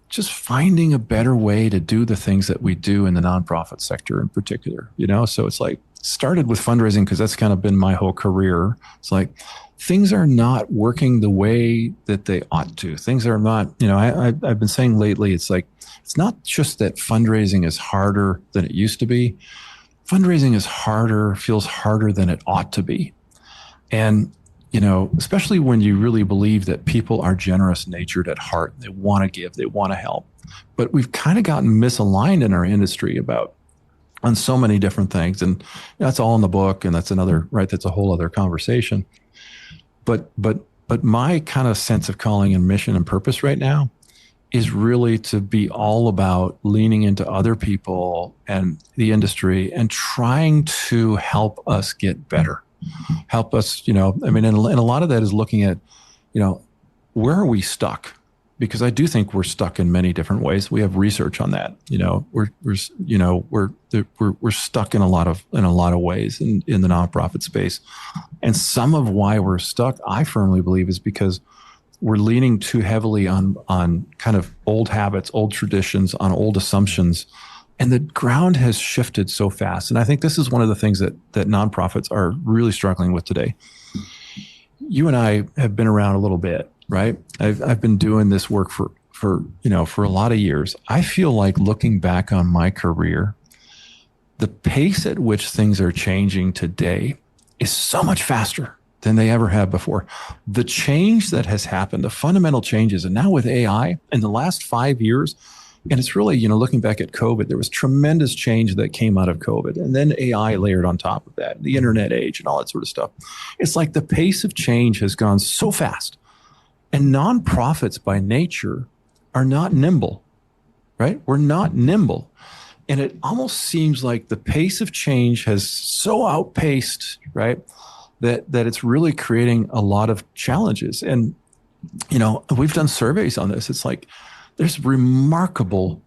just finding a better way to do the things that we do in the nonprofit sector in particular, So it's like, started with fundraising because that's kind of been my whole career. It's like, things are not working the way that they ought to. Things are not, I've been saying lately, it's like, it's not just that fundraising is harder than it used to be. Fundraising is feels harder than it ought to be. And, especially when you really believe that people are generous natured at heart. They want to give, they want to help. But we've kind of gotten misaligned in our industry on so many different things. And that's all in the book. And that's that's a whole other conversation. But my kind of sense of calling and mission and purpose right now is really to be all about leaning into other people and the industry and trying to help us get better, help us, and a lot of that is looking at, where are we stuck? Because I do think we're stuck in many different ways. We have research on that. We're stuck in a lot of ways in the nonprofit space. And some of why we're stuck, I firmly believe, is because we're leaning too heavily on kind of old habits, old traditions, on old assumptions. And the ground has shifted so fast. And I think this is one of the things that nonprofits are really struggling with today. You and I have been around a little bit, right? I've been doing this work for a lot of years. I feel like, looking back on my career, the pace at which things are changing today is so much faster than they ever have before. The change that has happened, the fundamental changes, and now with AI in the last 5 years, and it's really, looking back at COVID, there was tremendous change that came out of COVID. And then AI layered on top of that, the internet age and all that sort of stuff. It's like the pace of change has gone so fast. And nonprofits by nature are not nimble, right? We're not nimble. And it almost seems like the pace of change has so outpaced, right, that it's really creating a lot of challenges. And we've done surveys on this. It's like there's remarkable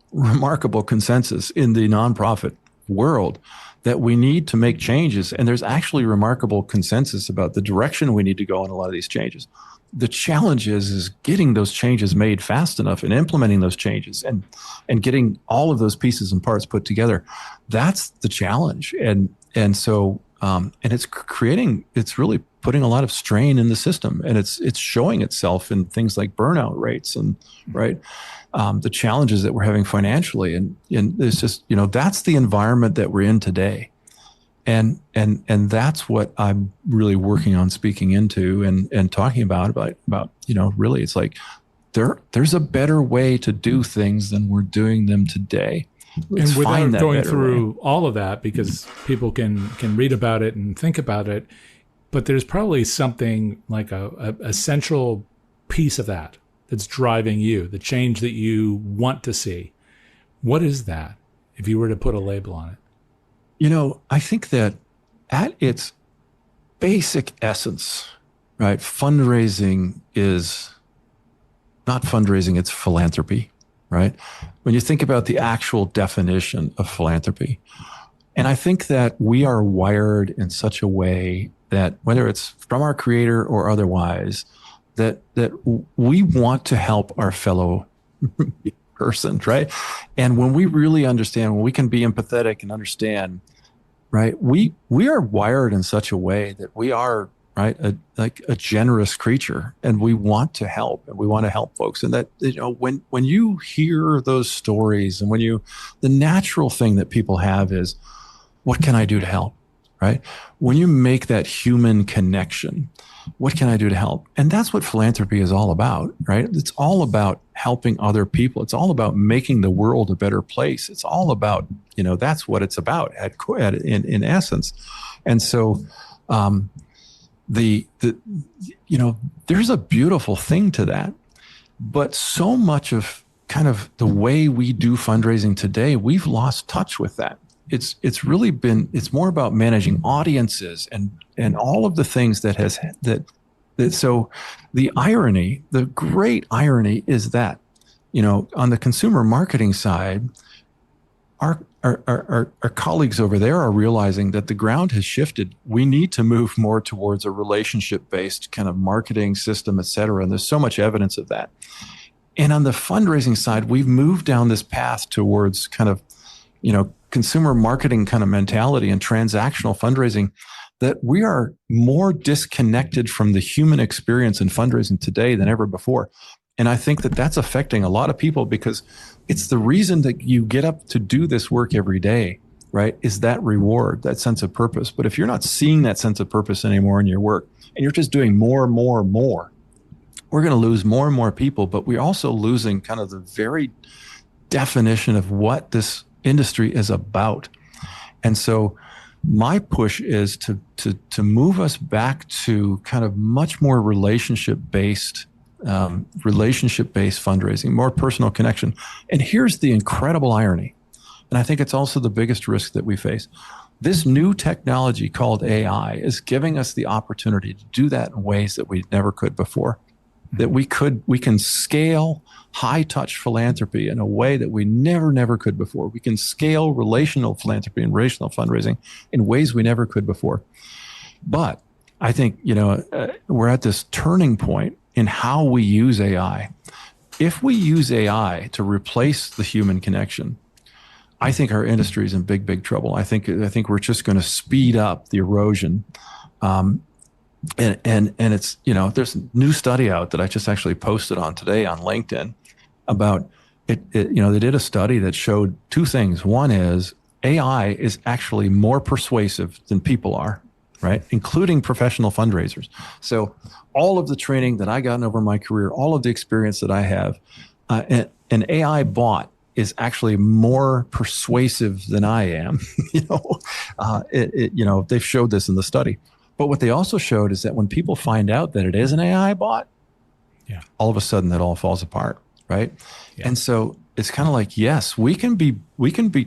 consensus in the nonprofit world that we need to make changes. And there's actually remarkable consensus about the direction we need to go in a lot of these changes. The challenge is getting those changes made fast enough and implementing those changes and getting all of those pieces and parts put together. That's the challenge. And so it's really putting a lot of strain in the system, and it's showing itself in things like burnout rates and the challenges that we're having financially. And it's just, that's the environment that we're in today. And that's what I'm really working on speaking into and talking about, really, it's like there's a better way to do things than we're doing them today.
And without going through all of that, because people can read about it and think about it, but there's probably something like a central piece of that's driving you, the change that you want to see. What is that, if you were to put a label on it?
I think that at its basic essence, right, fundraising is not fundraising, it's philanthropy, right? When you think about the actual definition of philanthropy. And I think that we are wired in such a way that whether it's from our creator or otherwise, that we want to help our fellow person, right? And when we really understand, when we can be empathetic and understand, right, we are wired in such a way that we are, right, a generous creature, and we want to help, and we want to help folks. And that, when you hear those stories, and the natural thing that people have is, what can I do to help? Right? When you make that human connection, what can I do to help? And that's what philanthropy is all about, right? It's all about helping other people. It's all about making the world a better place. It's all about, that's what it's about in essence. And so, there's a beautiful thing to that, but so much of kind of the way we do fundraising today, we've lost touch with that. It's really been, it's more about managing audiences and all of the things so the irony, the great irony is that, on the consumer marketing side, our colleagues over there are realizing that the ground has shifted. We need to move more towards a relationship-based kind of marketing system, et cetera. And there's so much evidence of that. And on the fundraising side, we've moved down this path towards kind of, consumer marketing kind of mentality and transactional fundraising, that we are more disconnected from the human experience in fundraising today than ever before. And I think that that's affecting a lot of people, because it's the reason that you get up to do this work every day, right? Is that reward, that sense of purpose. But if you're not seeing that sense of purpose anymore in your work, and you're just doing more and more and more, we're going to lose more and more people, but we're also losing kind of the very definition of what this industry is about. And so my push is to move us back to kind of much more relationship-based fundraising, more personal connection. And here's the incredible irony, and I think it's also the biggest risk that we face. This new technology called AI is giving us the opportunity to do that in ways that we never could before. That we can scale high touch philanthropy in a way that we never could before. We can scale relational philanthropy and relational fundraising in ways we never could before. But I think, we're at this turning point in how we use AI. If we use AI to replace the human connection, I think our industry is in big trouble. I think we're just going to speed up the erosion. And it's, there's a new study out that I just actually posted on today on LinkedIn about it. They did a study that showed two things. One is AI is actually more persuasive than people are, right? Including professional fundraisers. So all of the training that I gotten over my career, all of the experience that I have, an AI bot is actually more persuasive than I am. They've showed this in the study. But what they also showed is that when people find out that it is an AI bot, all of a sudden that all falls apart, right? Yeah. And so it's kind of like, yes, we can be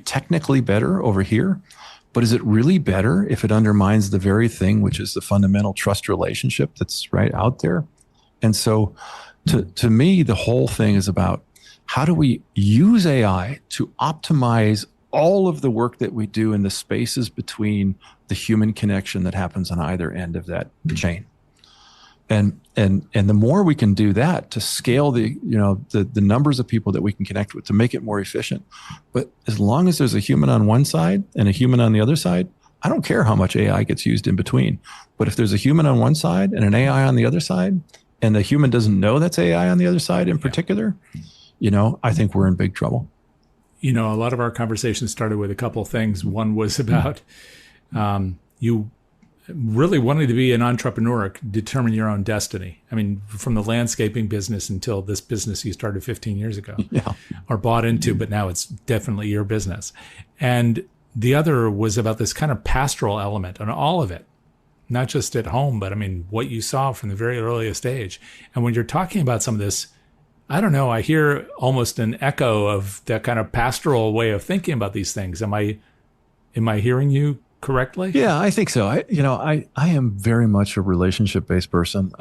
technically better over here, but is it really better if it undermines the very thing which is the fundamental trust relationship that's right out there? And so to me, the whole thing is about how do we use AI to optimize all of the work that we do in the spaces between the human connection that happens on either end of that chain. And the more we can do that to scale the numbers of people that we can connect with to make it more efficient. But as long as there's a human on one side and a human on the other side, I don't care how much AI gets used in between. But if there's a human on one side and an AI on the other side, and the human doesn't know that's AI on the other side in particular, I think we're in big trouble.
A lot of our conversations started with a couple of things. One was about you really wanting to be an entrepreneur, determine your own destiny. I mean, from the landscaping business until this business you started 15 years ago, or bought into, but now it's definitely your business. And the other was about this kind of pastoral element on all of it, not just at home, but I mean, what you saw from the very earliest age. And when you're talking about some of this, I don't know, I hear almost an echo of that kind of pastoral way of thinking about these things. Am I hearing you correctly?
Yeah, I think so. I am very much a relationship-based person.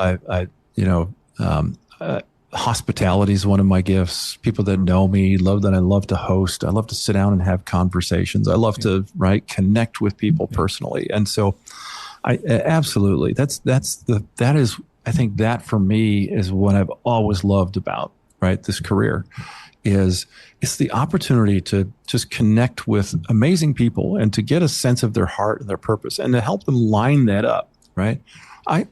Hospitality is one of my gifts. People that know me love that I love to host. I love to sit down and have conversations. I love to connect with people personally. And so I absolutely, I think that for me is what I've always loved about, this career is it's the opportunity to just connect with amazing people and to get a sense of their heart and their purpose and to help them line that up. Right. I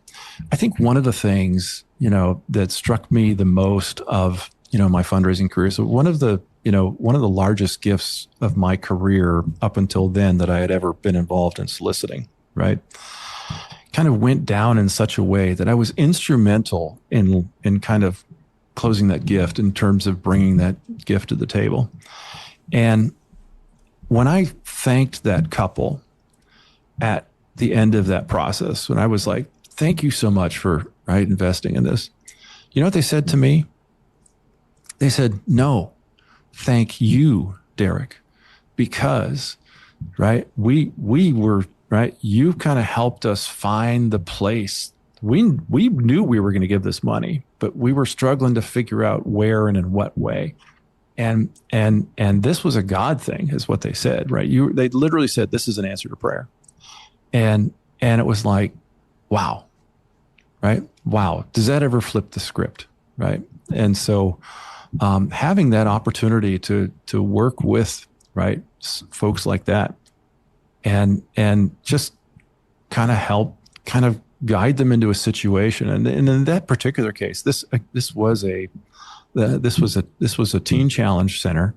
think one of the things, that struck me the most of, my fundraising career. So one of the largest gifts of my career up until then that I had ever been involved in soliciting, kind of went down in such a way that I was instrumental in kind of closing that gift in terms of bringing that gift to the table. And when I thanked that couple at the end of that process, when I was like, thank you so much for investing in this, you know what they said to me? They said, no, thank you, Derric, because we were you kind of helped us find the place. We knew we were going to give this money, but we were struggling to figure out where and in what way. And this was a God thing, is what they said, They literally said, this is an answer to prayer. And it was like, wow, Wow. Does that ever flip the script? And so, having that opportunity to work with, folks like that and just kind of help guide them into a situation. And in that particular case, this was a teen challenge center.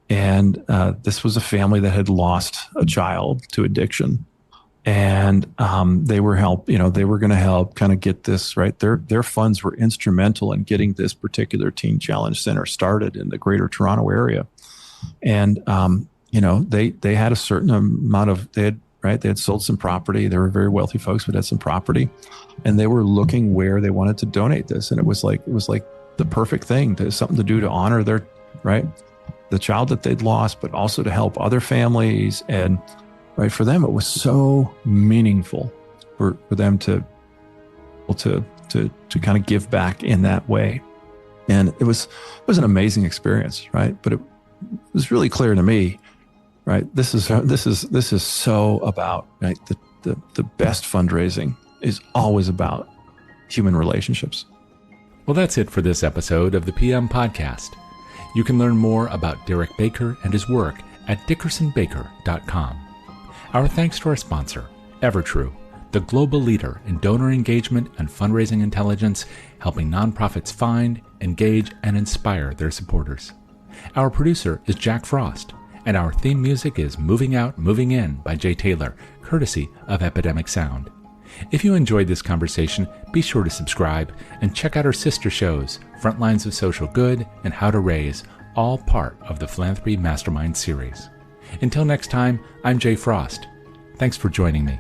And this was a family that had lost a child to addiction. And they were going to help kind of get this, Their funds were instrumental in getting this particular teen challenge center started in the greater Toronto area. And, they had a certain amount of, they had sold some property. They were very wealthy folks, but had some property, and they were looking where they wanted to donate this. And it was like the perfect thing, something to do to honor their, the child that they'd lost, but also to help other families. And for them, it was so meaningful for them to kind of give back in that way. And it was an amazing experience, But it was really clear to me, This is so about, the best fundraising is always about human relationships.
Well, that's it for this episode of the PM Podcast. You can learn more about Derric Bakker and his work at DickersonBakker.com. Our thanks to our sponsor, Evertrue, the global leader in donor engagement and fundraising intelligence, helping nonprofits find, engage, and inspire their supporters. Our producer is Jack Frost, and our theme music is Moving Out, Moving In by Jay Taylor, courtesy of Epidemic Sound. If you enjoyed this conversation, be sure to subscribe and check out our sister shows, Frontlines of Social Good and How to Raise, all part of the Philanthropy Mastermind series. Until next time, I'm Jay Frost. Thanks for joining me.